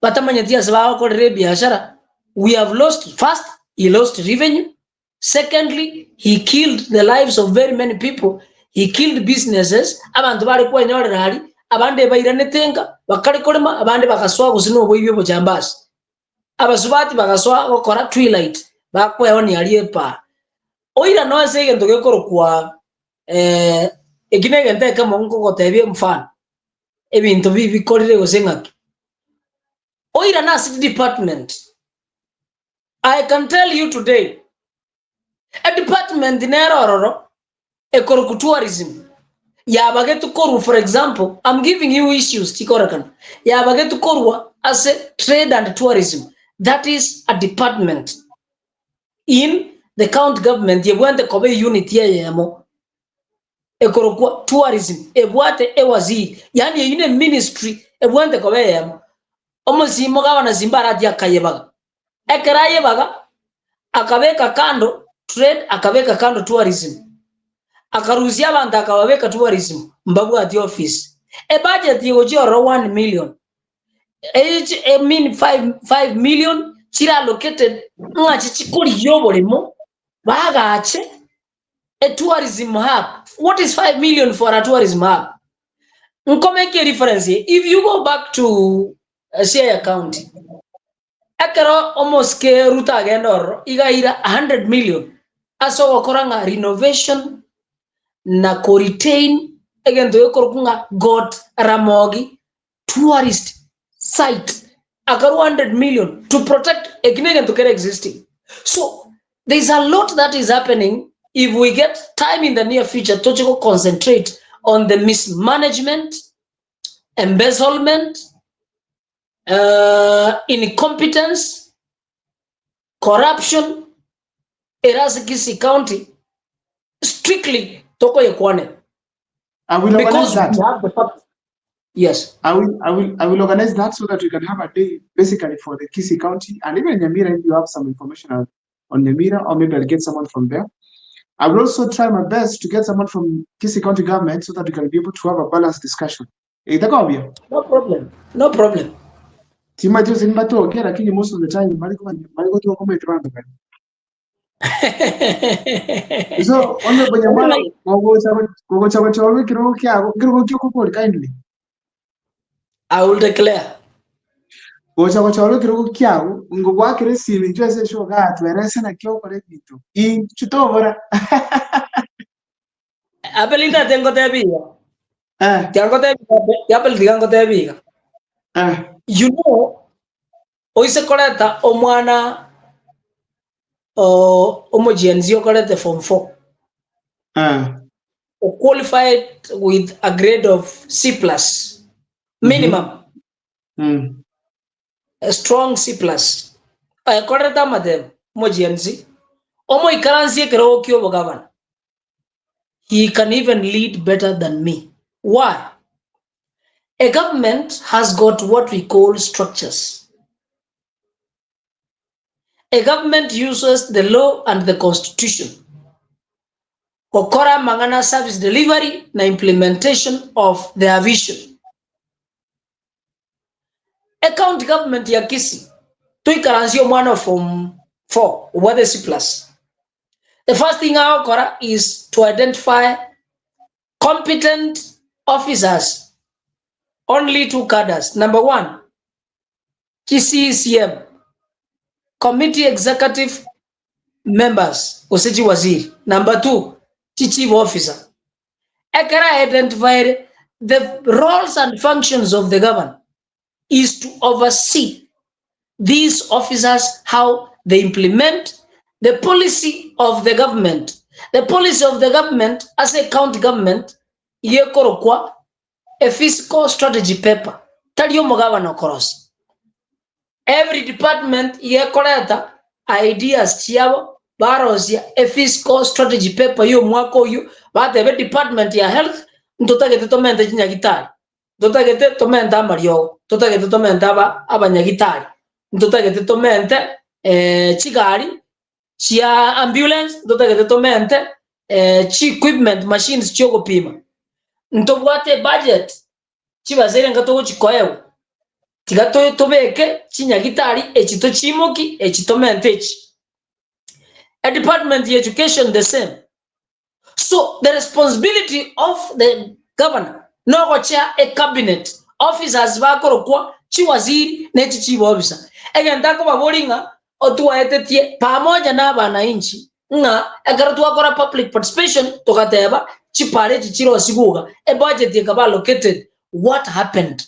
batamanyetiya sebakorera biashara. We have lost. First, he lost revenue. Secondly, he killed the lives of very many people. He killed businesses. Abantu bari kwenyorera hari abande bayiranetenga bakari korema abande bakaswa gusino boyibyo bujambasi. Abasubati bakaswa gukora twilight bakweho ni aliyepa. Oira no asege ndogekoro kwa ekinege ndeka mongo gotebye mfano ebintu bikorire gusengaki. Oira na city department. I can tell you today, a department in Erororo, a tourism. Yabagetu koru, for example, I'm giving you issues, Tikorakan. Yabagetu koru as a trade and tourism. That is a department in the county government. You want the Kobe unit here, a tourism, a what a wazi, yani in a ministry, a want the Kobe, almost Mogawana Zimbara dia Kayebaga. Ekeraye baga akaweka kando trade, akaweka kando tourism, akaruzia abantu akawaweka tourism mbabu ati office. A budget yojoro 1 million, I mean 5 million chira allocated ngachi chikuri yobolemo baga ache a tourism hub. What is 5 million for a tourism hub? Nkomeke reference here. If you go back to Siaya County, Akero almost ke ruta agendor igaira 100 million aso wakoranga renovation na ko retain again to yokorunga got Ramogi tourist site akaru 100 million to protect again to get existing. So there's a lot that is happening. If we get time in the near future to concentrate on the mismanagement, embezzlement, incompetence, corruption, Erasekisi County, strictly toko yekwane. I will organize that. Yes. I will organize that so that we can have a day basically for the Kisii County, and even Nyamira, if you have some information on Nyamira, or maybe I'll get someone from there. I will also try my best to get someone from Kisii County government so that we can be able to have a balanced discussion. No problem. No problem. Tima tu simba tu okay, lakini most of the time maliko tu kama itranda kan. So on the banyamala gogo chama chorwe kiro kyo ko kindly. I will declare. Gogo chama chorwe kiro kyo ngogo akire sili njo ese show ga twerese na kyo kore bitu. I chutovora. Abelinda tengo tebiga. Tengo tebiga. Yapel digango tebiga. You know, oise koleta omwana homogeneous okolete form 4. Qualified with a grade of C+, minimum. A strong C+. Koleta madem homogeneous. Omo ikaransi kero kyo governor. He can even lead better than me. Why? A government has got what we call structures. A government uses the law and the constitution. Kokora mangana service delivery na implementation of their vision. A county government ya Kisii tuikaranzio mwana from 4 what the C+. The first thing our kora is to identify competent officers. Only 2 cadres. Number 1, Kisii CM, committee executive members, Osiji Waziri. Number 2, chief officer. Ekara identified the roles and functions of the government is to oversee these officers, how they implement the policy of the government. The policy of the government as a county government, yekorokwa a fiscal strategy paper. Taliyo mugavana cross. Every department yekoleta ideas chiabo barosia a fiscal strategy paper yo mwako yo batebe department ya health ntotagete tomenda chinyagitari. Ntotagete tomenda mario, ntotagete tomenda abanyagitari. Ntotagete tomenda chigari chia ambulance ndotagete tomente chi equipment machines choko pima ntobwate budget chibazere ngato chikoyewo tigato tobeke chinyagitari echito chimoki echitomente echi a department of education the same. So the responsibility of the governor no gocha a cabinet officers bakorokwa chi waziri ne chief officer egenda ko baboringa otuaetetie pamoja na bananchi nga egaratu akora public participation tokateba chipare chichiro siguga a budget yakaba allocated. What happened?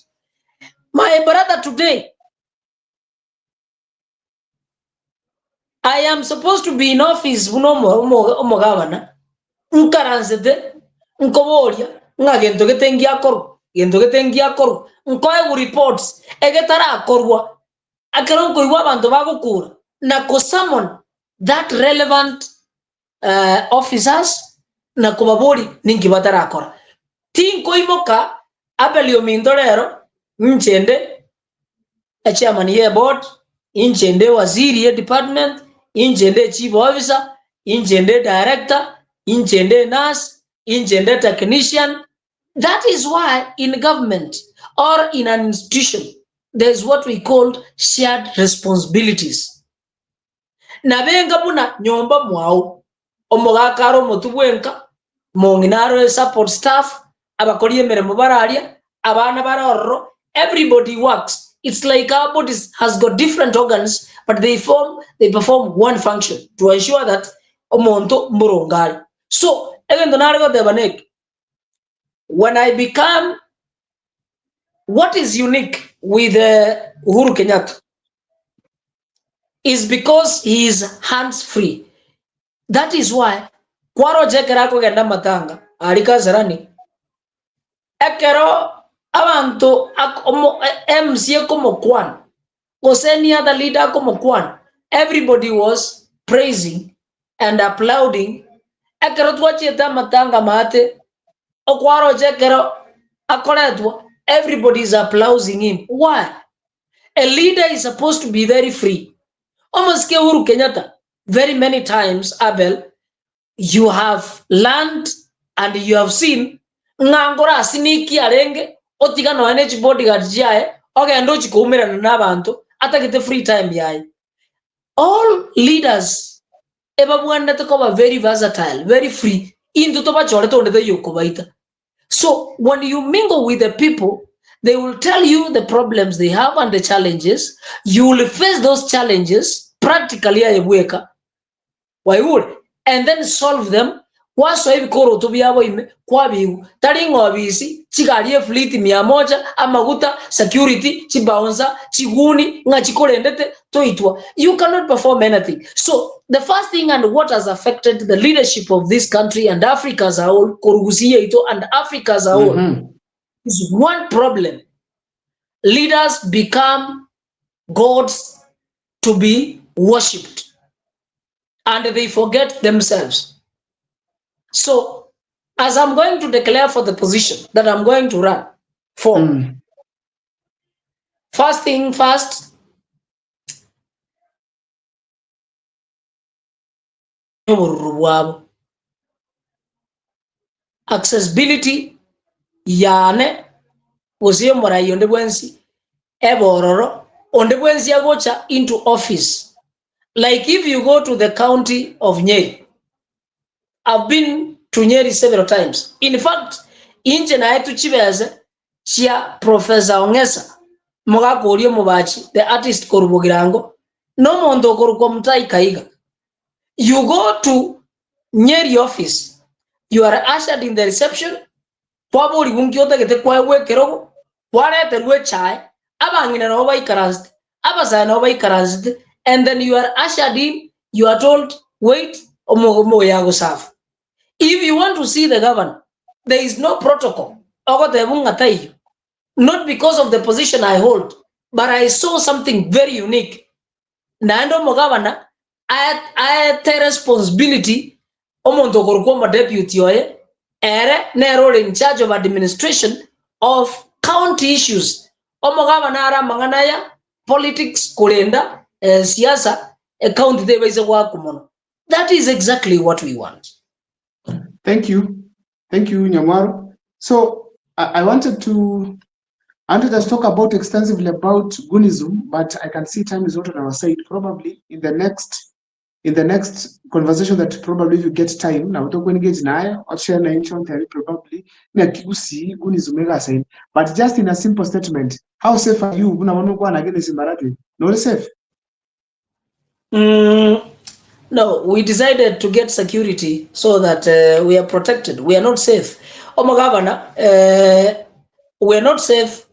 My brother, today I am supposed to be in office uno governor nkaranzete nkoboria ngagento getengia koru nkoye reports egetara akorwa akaronko iwa bantu bagukura na ko summon that relevant officers na kubabori ningi batara akora tinko imoka abelio mindorero nchende a chairman ye board inchende waziri ye department inchende chief officer inchende director inchende nurse inchende technician. That is why in government or in an institution there's what we call shared responsibilities. Na benga buna nyomba mwao omogakaro motubwenka monginaro support staff abakoriye meremo bararia abana barorro. Everybody works. It's like our body has got different organs, but they perform one function to ensure that omonto murongari. So when I become, what is unique with Uhuru Kenyatta is because he is hands-free. That is why kwaro jekerako genda matanga alikazarani ekero abantu MCA como kwan was any other leader como kwan, everybody was praising and applauding ekero twacheta matanga mate okwaro jekero akoretwa, everybody is applauding him. Why? A leader is supposed to be very free. Almost Uhuru Kenyatta very many times, Abel, you have learned and you have seen ngangora siniki arenge otiga no energy bodyguard jae ogendo chikumira na bantu atakete free time yae. All leaders ebabwanda to very versatile, very free into to bachore to ndete yokobaita. So when you mingle with the people, they will tell you the problems they have and the challenges. You will face those challenges practically and then solve them. Waso hivi koro tubiabo ime kwa biu tari ngobisi chikarie fleet 100 amaguta security chibaonza chiguni nga chikorendete toitwa. You cannot perform anything. So the first thing and what has affected the leadership of this country and Africa as a whole, and Africa as a whole, is one problem. Leaders become gods to be worshipped and they forget themselves. So, as I'm going to declare for the position that I'm going to run for, first thing first, accessibility yane usiyo morayo ndebwensi ebororo ondebwensi agocha into office. Like if you go to the county of Nyeri, I've been to Nyeri several times. In fact, inje na yetu chibeze chia Professor Ongesa mga korio mubachi, the artist korubogirango no mondo koruko mtai kaiga. You go to Nyeri office, you are ushered in the reception. Kwabori bungiota gete kwawe kerogo warete lwe chai abangina no bai karazde abaza no bai karazde, and then you are ushered in. You are told wait omo yago serve. If you want to see the governor, there is no protocol. Not because of the position I hold, but I saw something very unique. Nando mo governor, I had a responsibility. Omonto korukoma deputy oye, ere ne role in charge of administration of county issues. Omo governor ara manganaya politics kulenda siasa county debe ize wa kumono. That is exactly what we want. Thank you, Nyamwaru. So I wanted to just talk about extensively about Gunism, but I can see time is not on our side. Probably in the next conversation that probably you get time now to engage nayo or share na incho theory probably na kigusi Gunism mega sign. But just in a simple statement, how safe are you? Una wanu kwa na against Marathi? Not safe. No, we decided to get security so that we are protected. We are not safe. Omo governor, we are not safe,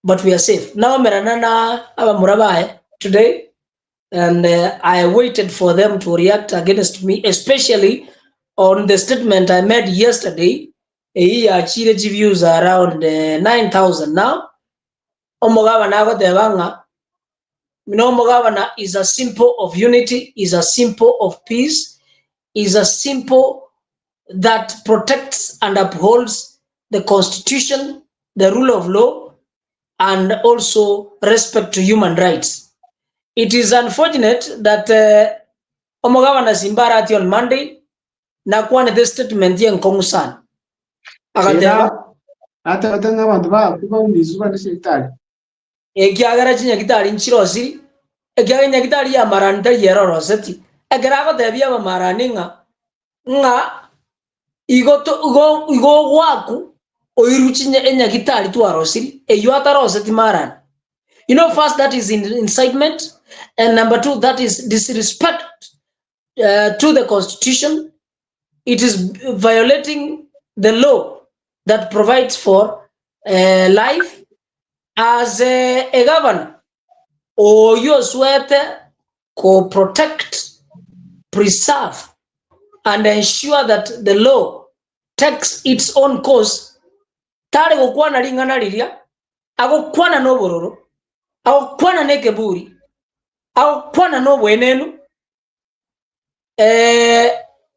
but we are safe. Now, Meranana Murabai today, and I waited for them to react against me, especially on the statement I made yesterday. He achieved views around 9,000 now. Omo governor, Governor is a symbol of unity, is a symbol of peace, is a symbol that protects and upholds the Constitution, the rule of law, and also respect to human rights. It is unfortunate that Governor Simbarati on Monday na kuwa this statement ya Nkongusan. Hata abantu ba kuba umizuba n'ishitari. Ekiagara chinya kitali nchirosiri. Ekiagara chinya kitali ya maranta yeroro seti. Egera ko debia ba maraninga nga igo waku oiruchinya enya kitali tu arosiri. Eyo ataroseti maran. You know, first, that is incitement, and number two, that is disrespect to the Constitution. It is violating the law that provides for life as a governor. Or you swear to protect, preserve, and ensure that the law takes its own course. Tare kukwana lingana lilia, ako kwana no bororo. Au kwana nekeburi au kwana no bwenenu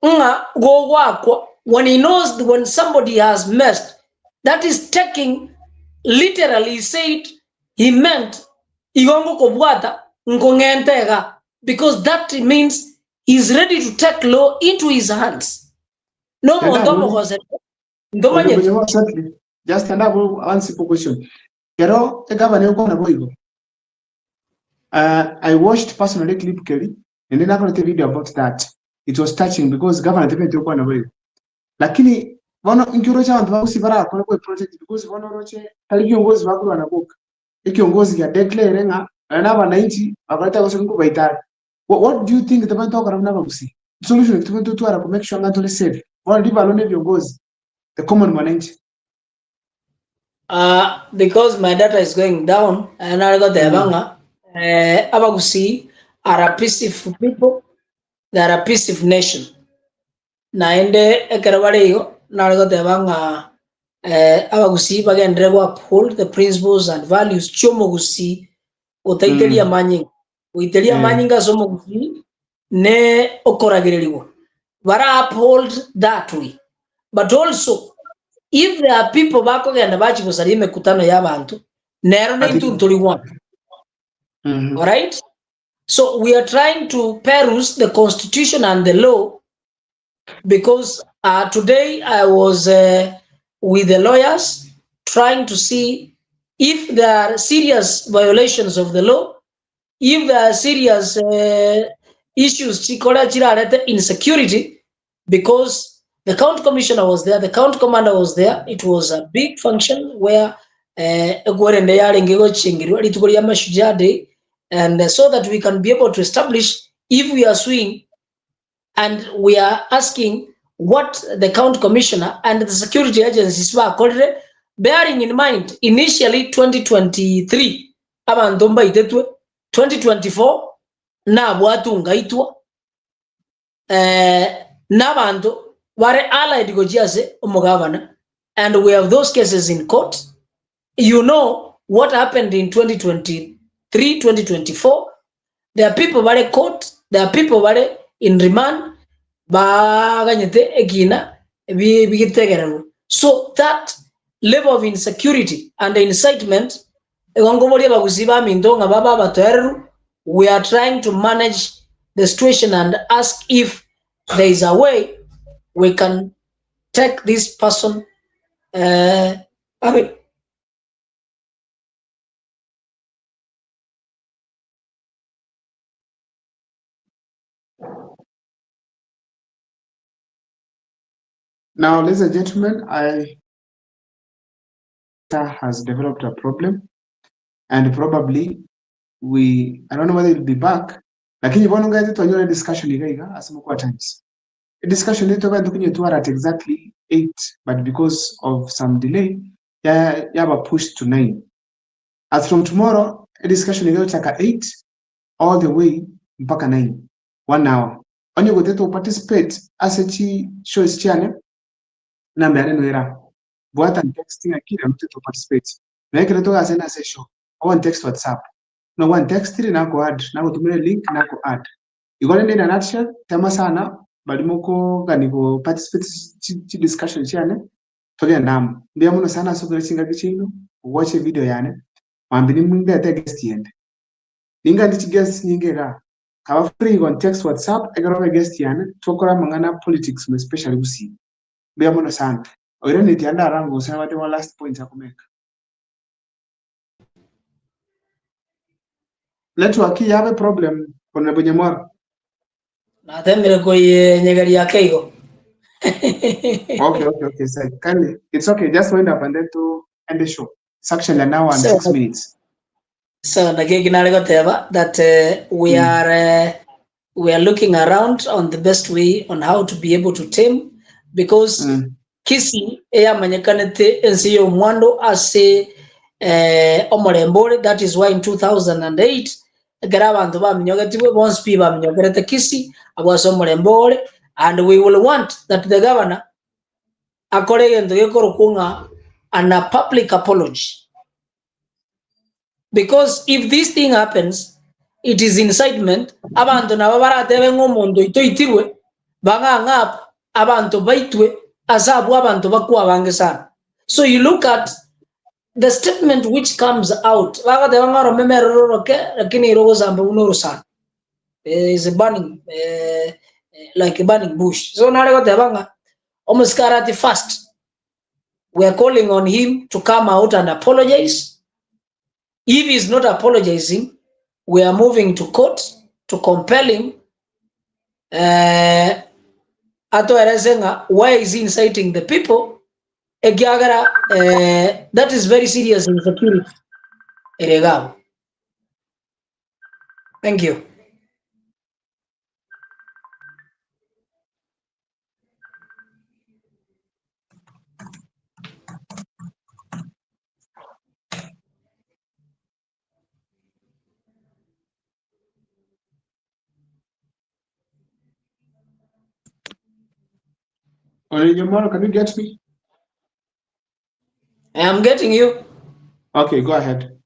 nga go wakwa when he knows when somebody has messed, that is taking literally. He said he meant igongo kobwata ngongentega, because that means he's ready to take law into his hands. No mondomo kose ndomanye just another one simple question. Kero governor yuko na boigo. I watched personally clip Kelly, and then I got a video about that. It was touching because governor didn't take one away. Lakini wana inkirocha wantu wa usibara kwa kwa project because wana roche kali kiongozi wako wanaboka. Kiongozi ya declare nga na wananchi wakaleta kwa sababu baitari. What do you think the man talk around na kusi? Solution to ara make sure ngantole safe. Wala diba alone viongozi. The common mwananchi. Because my data is going down and I got the banga. Abagusi are a peaceful people, they are a peaceful nation. Naende ekarabariyo nalgo debanga abagusi bagendere uphold the principles and values chomogusi otaiteria manyi oiteria manyinga somogusi ne okoragiririwo bara uphold that way. But also if there are people bakogenda bachi kusali mekutano y'abantu nero n'intuntuli all right, so we are trying to peruse the Constitution and the law, because today I was with the lawyers trying to see if there are serious violations of the law, if there are serious issues in security, because the county commissioner was there, the county commander was there. It was a big function where and so that we can be able to establish if we are suing and we are asking what the county commissioner and the security agencies were called, bearing in mind initially 2023 abandomba itetwe 2024 na bwatu ngaitwa nabantu ware allied gojiase umugavana, and we have those cases in court. You know what happened in 2023, 2024. There are people were caught, there are people were in remand. So that level of insecurity and incitement, we are trying to manage the situation and ask if there is a way we can take this person away. Now, ladies and gentlemen, I has developed a problem, and probably I don't know whether it'll be back. Lakini bono ngazi tuanyole discussion igaiga asimukuwa times. A discussion ito ba tukunye tuara at exactly 8, but because of some delay, yaba pushed to 9. As from tomorrow, a discussion igaiga chaka 8 all the way mpaka 9. 1 hour. Onye goteto participate asechi show is chane namba ya era. Buata texting akira mteto participate. Na ikira toga asena se show. One text WhatsApp. No one text na ko add na ko tumire link na ko add. Igole ndina nutshell tema sana balimoko ganiko participate chi discussion chane toge ndam. Ndiya muno sana so chinga kichino watch video yane. Mambini munde ate guest yende. Ninga ndichi guest nyingera. Kawa free on text WhatsApp egaro guest yane tokora mangana politics especially usi. Ndiya muno sana. Oire nitianda arango sana wate one last point ya kumeka. Network you have a problem on the Bunyamor. Okay. So it's okay. Just wind up and then to end the show. It's actually an hour and 6 minutes. So that we are looking around on the best way on how to be able to tame, because Kisi eya manyekanete ensiyo mwando ase omorembore. That is why in 2008 garabantu bamenyogatiwe once people bamenyogerete Kisi abwase omorembore, and we will want that the governor akore gento gekorokunga and a public apology, because if this thing happens, it is incitement. Abantu nabo baratebe ngomuntu itoitirwe banganga abantu baitwe asabu abantu bakwa bange sana. So you look at the statement which comes out, bakatebe ngaro memeroroke lakini irogo zambe unoro sana is a burning like a burning bush. So narego tebanga omuskarati first, we are calling on him to come out and apologize. If he is not apologizing, we are moving to court to compel him. Why is he inciting the people? That is very serious insecurity. Thank you. Onyemoro, can you get me? I am getting you. Okay, go ahead.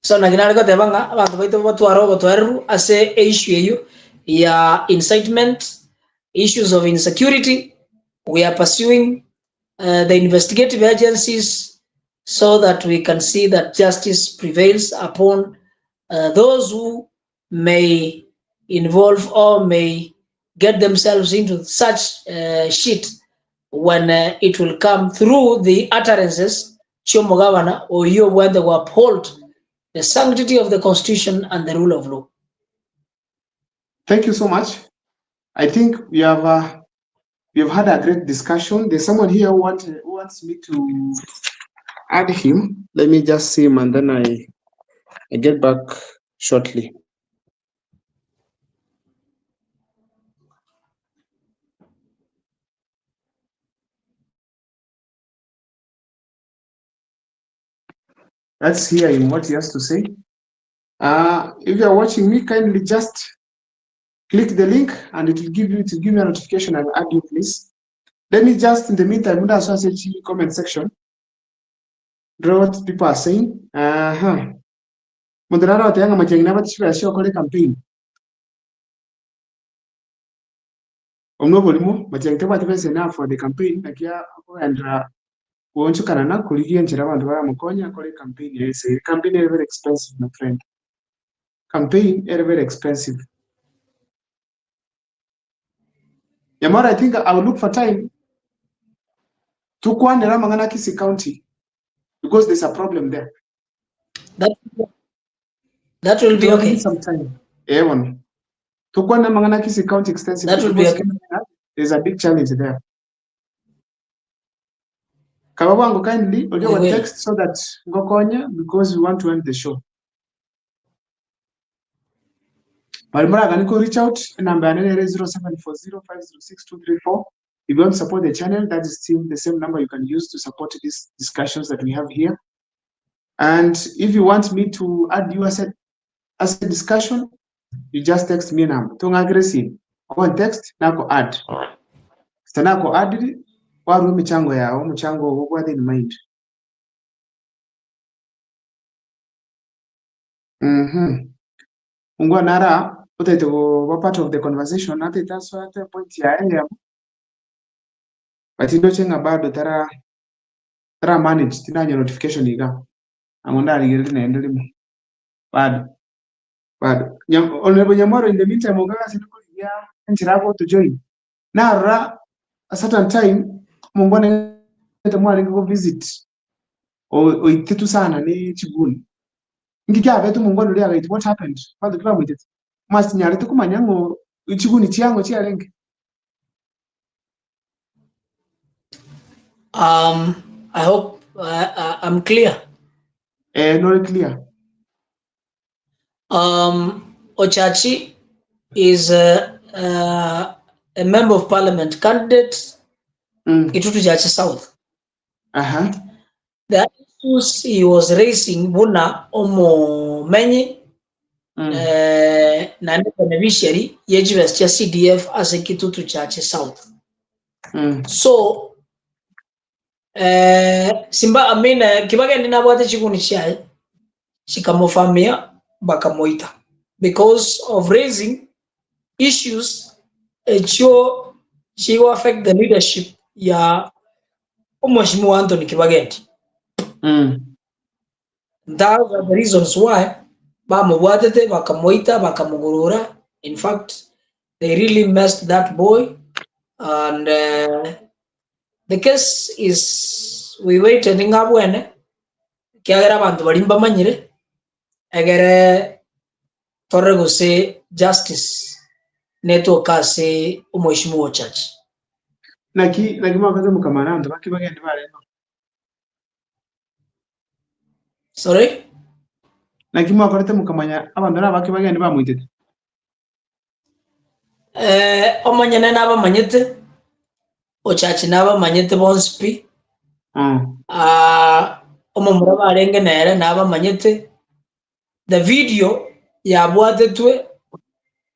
So naginalika tebanga abantu baito batwaro batwaru ase issue ya incitement, issues of insecurity. We are pursuing the investigative agencies so that we can see that justice prevails upon those who may involve or may get themselves into such shit when it will come through the utterances Chomo governor or you when they will uphold the sanctity of the constitution and the rule of law. Thank you so much. I think we have had a great discussion. There's someone here who wants me to add him. Let me just see him and then I get back shortly. Let's hear him, what he has to say. If you are watching me, kindly just click the link and it will give me a notification and add you, please. Let me just, in the meantime, as well as comment section, draw what people are saying. Moderara watayanga majengina batishira sio kole campaign. Omno bolimo majengite batibese na for the campaign nakia and wonchukana na kuligia nchira abantu baramukonya kole campaign yes. Campaign is very expensive, my friend. Campaign is very expensive. Yamara, I think I will look for time to Kwandera Mangana Kisii County because there's a problem there. That will be okay. Some time. Ewan. To Kwandera Mangana Kisii County extensively. That will be okay. There's a big challenge there. Kawabango, kindly, audio text so that Ngokonya, because we want to end the show. Marimara can you reach out number 0740506234. If you want to support the channel, that is still the same number you can use to support these discussions that we have here. And if you want me to add you as a discussion, you just text me number. Don't aggressive. I want text nako add. Stanako add waru michango yao mchango what in mind. Ungwa nara potato were part of the conversation. At it that's what the point here. But you don't about the tara managed tina your notification iga. Amanda rigere na endele bad. Honorable Nyamoro, in the meantime, Muganga said, yeah, and Chirago to join. Now, a certain time, Mungwana the morning go visit. Or Titusana, ne Chibun. Ngika vetu Mungwana realized what happened. What the club with it. Must Nyaritukumanyango, Ichibuni Chiango Chiaring. I hope I'm clear. Not clear. Ochachi is a member of parliament candidate Kitutu Chachi South. The issues he was raising buna omo many na beneficiary yejives cha CDF as a Kitutu Chachi South. So simba amina kibage ninabwate chikuni chai chikamofamia bakamoita because of raising issues she will affect the leadership ya Mheshimiwa Anthony Kibageti. Those are the reasons why bamubwatete bakamoita bakamugurura. In fact, they really messed that boy, and the case is we waited in Abwene kiagera bantu balimba manyire egere torrego se justice neto kase Mheshimiwa Church. Naki mwakaze mukamana ndo bakibagende bareno. Sorry? Naki mwakorete mukamanya abantu bakibagende bamwitete. Omanyene naba manyete Ochachi naba manyete bonspi. Omumura barenge nere naba manyete. The video ya bwatetwe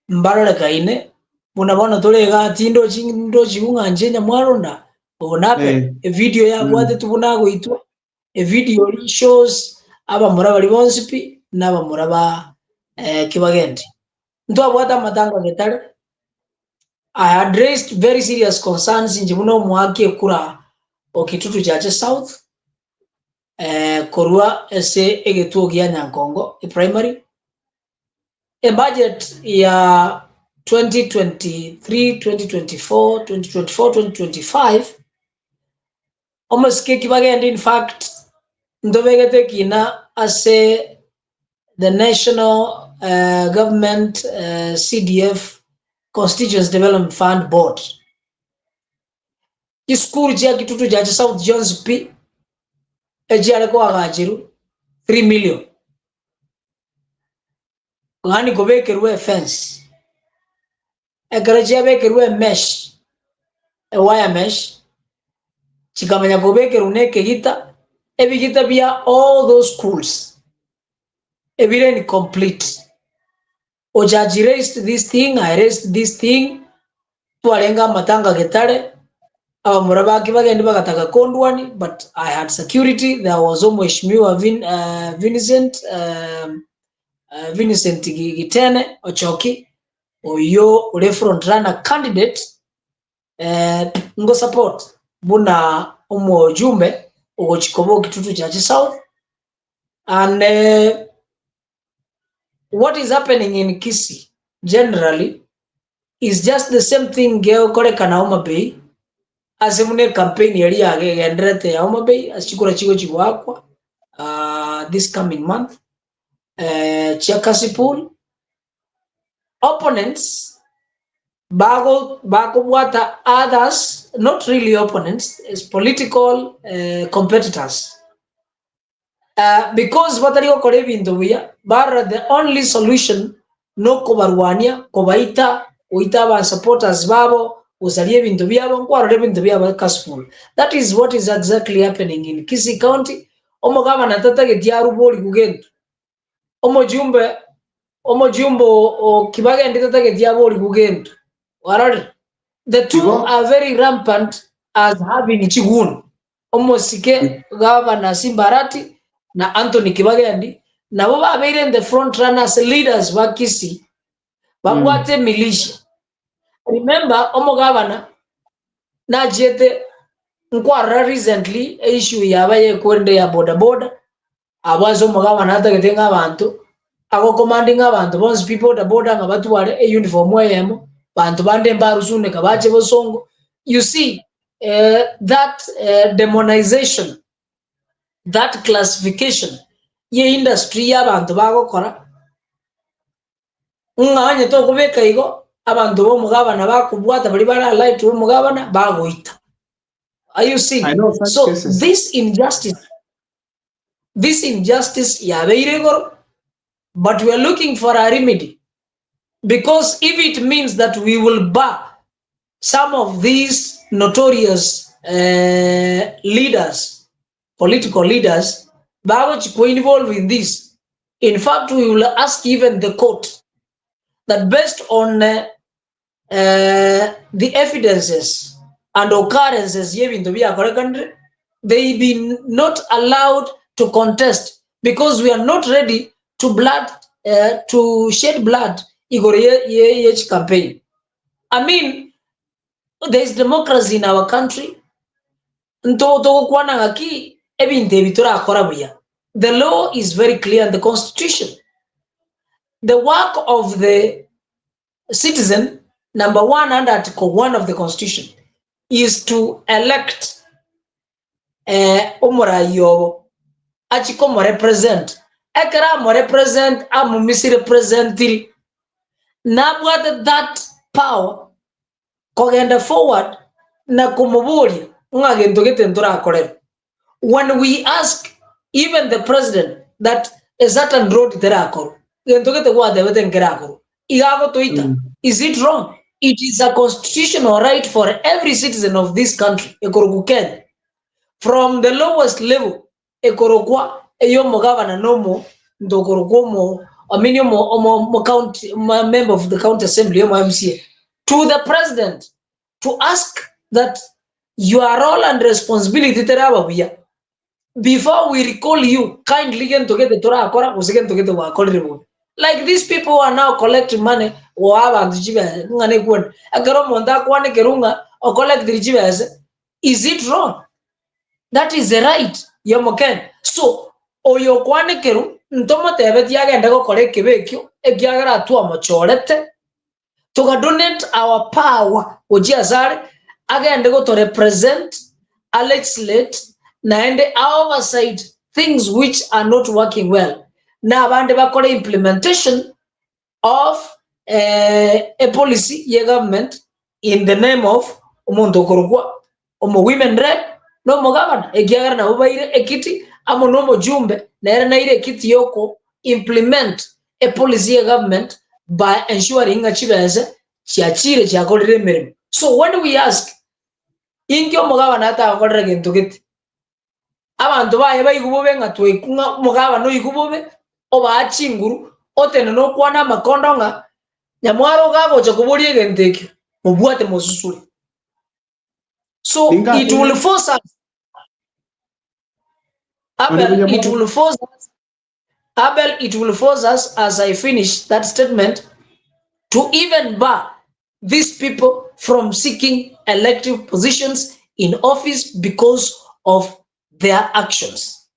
mbarale kaine munabona tolega tindo chiunga njenya mwarona onape a video ya bwatetwe bunago itwa a video shows aba mura bali bonspi naba mura ba Kibagende ndo abwata matanga getare. I had raised very serious concerns in Jimuno Mwaki Kura or Kitutu Chachi South, Korua ese egetu Gianya Congo, a primary. A budget ya 2023, 2024, 2025. Almost Kibagende, in fact, Ndovegete Kina as the national government CDF Constituency Development Fund Board. Iskuru cha Kitutu Chachi South Jones P. Ejia leko agajiru 3 million. Ngani gobekerwe fence. Egarajia bekerwe mesh. A wire mesh. Chikamanya gobekeru neke gita. Ebi gita bia all those schools. Ebi reni complete. Ojaji raised this thing, I raised this thing. Tualenga matanga getare. Muraba Kibagende bakataka kondwani, but I had security. There was Mheshimiwa Vincent Gitene Ochoki, Oyo ule front runner candidate. Ngo support buna jumbe Ogochikobo Kitutu Chachi South. And what is happening in Kisii generally is just the same thing geo kore kana Homa Bay asemune campaign yali agenderete ya Homa Bay ashikura chigo chiwakwa this coming month Chakasipul opponents bago bwata others, not really opponents, as political competitors. Because what are you correct but the only solution no kobarwania kobaita uita ba supporters babo usalie bintu byabo nkwaro bintu byabo kasful. That is what is exactly happening in Kisii County. Omo gavana tatage diaru boli kugendo omo jumbo o kibage tatage diaboli kugendo. The two are very rampant as having chigun. Omosike Governor Simbarati na Anthony Kibagandi na baba abere in the front runners leaders wa Kisii bagwate militia. Remember omo governor na jete nkwara recently issue yabaye kwende ya boda abazo omo governor atagetenga abantu ako commanding abantu once people the border ngabatu wale a uniform wayemo bantu bande mbarusune kabache bosongo. You see that demonization, that classification ye industry y'abantu bagokora nganye to kubeka igo abantu bo mugabana bakubwata bali bara light bo mugabana bagoita. Are you seeing? So cases. this injustice yabeire, but we are looking for a remedy, because if it means that we will bar some of these notorious leaders, political leaders, which were involved in this. In fact, we will ask even the court that based on the evidences and occurrences in the country, they be not allowed to contest, because we are not ready to shed blood in campaign. I mean, there is democracy in our country. The law is very clear in the constitution. The work of the citizen, number 1 under Article 1 of the constitution, is to elect Omorayo Achikomo represent. Ekara mo represent amumisi represent na what that power kogenda forward na kumubuli ngagendo getentura akorera. When we ask even the president that a certain road terakoro gendo gete kwa debete ngerakoro igago toita, is it wrong? It is a constitutional right for every citizen of this country ekorokuken from the lowest level ekorokwa eyomo governor nomo ndokorokomo omo county member of the county assembly MCA to the president to ask that your role and responsibility before we recall you kindly get to get the Torah to get the like these people who are now collecting money or have is it wrong? That is the right yomoken. So oyo kwane keru ntomo tebet yagenda go kore kebekyo ebyagara tu amochorete to donate our power ojiazare agenda go to represent, legislate and oversight things which are not working well. Now bande bakore implementation of a policy ye government in the name of umuntu korogwa omo women rep no mo governor egiagara na ubaire ekiti amo no mo jumbe na era na ile ekiti yoko implement a policy ye government by ensuring achibeze chiachire chiakolere merimo. So when we ask ingyo mo governor ata akolere gento giti abantu baye bayigubobe ngatwe kunga mo governor yigubobe oba achinguru otene no kwana makondo nga nyamwaro gago chakubolie genteke mubwate mosusuri. So it will force us Abel, it will force us as I finish that statement to even bar these people from seeking elective positions in office because of their actions.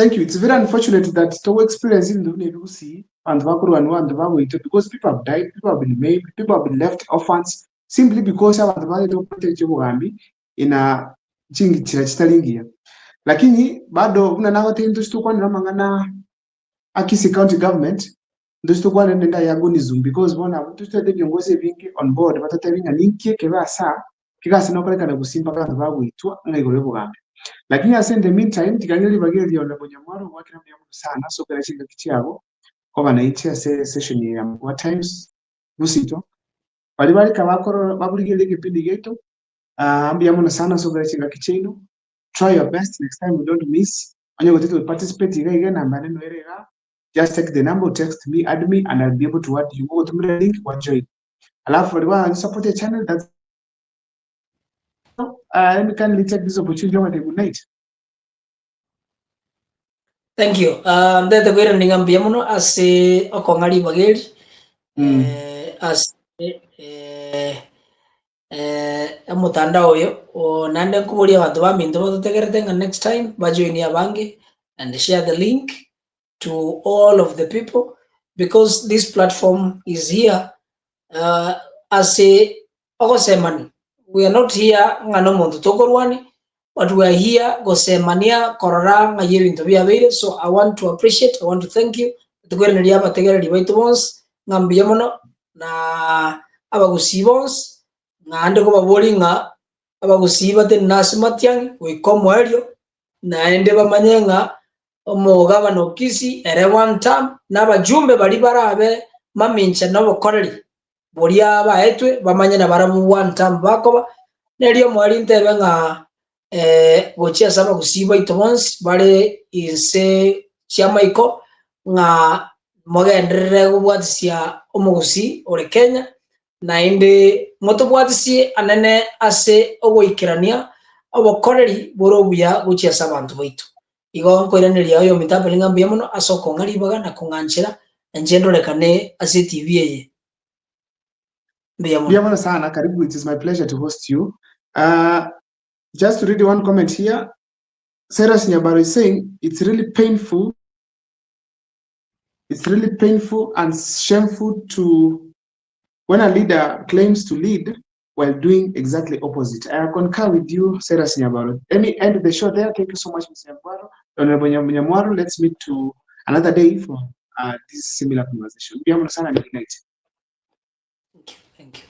Thank you. It's very unfortunate that to experience in the Nebusi and Vakuru and one because people have died, people have been made, people have been left orphans simply because of the protect Mugambi in a chingi chitalingia. Lakini bado kuna nao tendo stukwa na mangana Akisi County government ndio nenda yago ni zoom because bona tutete viongozi vingi on board batata vinga ninkie kebasa kigasi no koleka na gusimba kandi bagwitwa ngaigore bugambe. Lakini ase in the meantime tikanyeli bagire lyo Munyamwaru wakina myamu sana so kala chinga kichabo kwa na ichi ase session ya what times busito bali kabakoro babuligire kipindi geto ambiamu sana so kala chinga kichino. Try your best next time, we don't miss anyo goteto participate again na maneno erega. Just take the number, text me, add me, and I'll be able to add you. Go to the link, one join. Allow for the support the channel. That's let me kindly take this opportunity. Good night. Thank you. The way running Biamuno as a Okongari Bagage as a mutandao yo nande kuburi abantu baminto bategerete next time bajoin ya bangi and share the link to all of the people because this platform is here as a ogosemani. We are not here ngano muntu tokorwani, but we are here gosemania korora ngaye bintu byabere. So I want to appreciate, I want to thank you tugwere ndi abategera libaitu bons ngambiye mono na abagusibons ngande ko babolinga abagusiba te nasimatiang we komwelio naende bamanyenga omugabano kisi ere one time n'abajumbe bali barabe mamincha n'abakoreri boria baetwe bamanye na barabu one time bakoba nelio mwali ntebe nga gochia saba gusiba itomons bale inse chamaiko nga mogendere gubwatisia omugusi ore Kenya naende motobwatisi anene ase ogoikirania obokoreri borobuya gochia saba bantu baitu igo nkoiranĩria yo mitambo ngambia muno asoko ngaribaga na kunganchira njendo lekane ase TV ye Biamuno sana karibu. It is my pleasure to host you. Just to read one comment here. Sarah Nyabaro is saying it's really painful and shameful to when a leader claims to lead while doing exactly opposite. I concur with you, Sarah Nyabaro. Let me end the show there. Thank you so much, Mr. Nyabaro. Honorable Nyamwaru, let's meet to another day for this similar conversation. Good night. Thank you.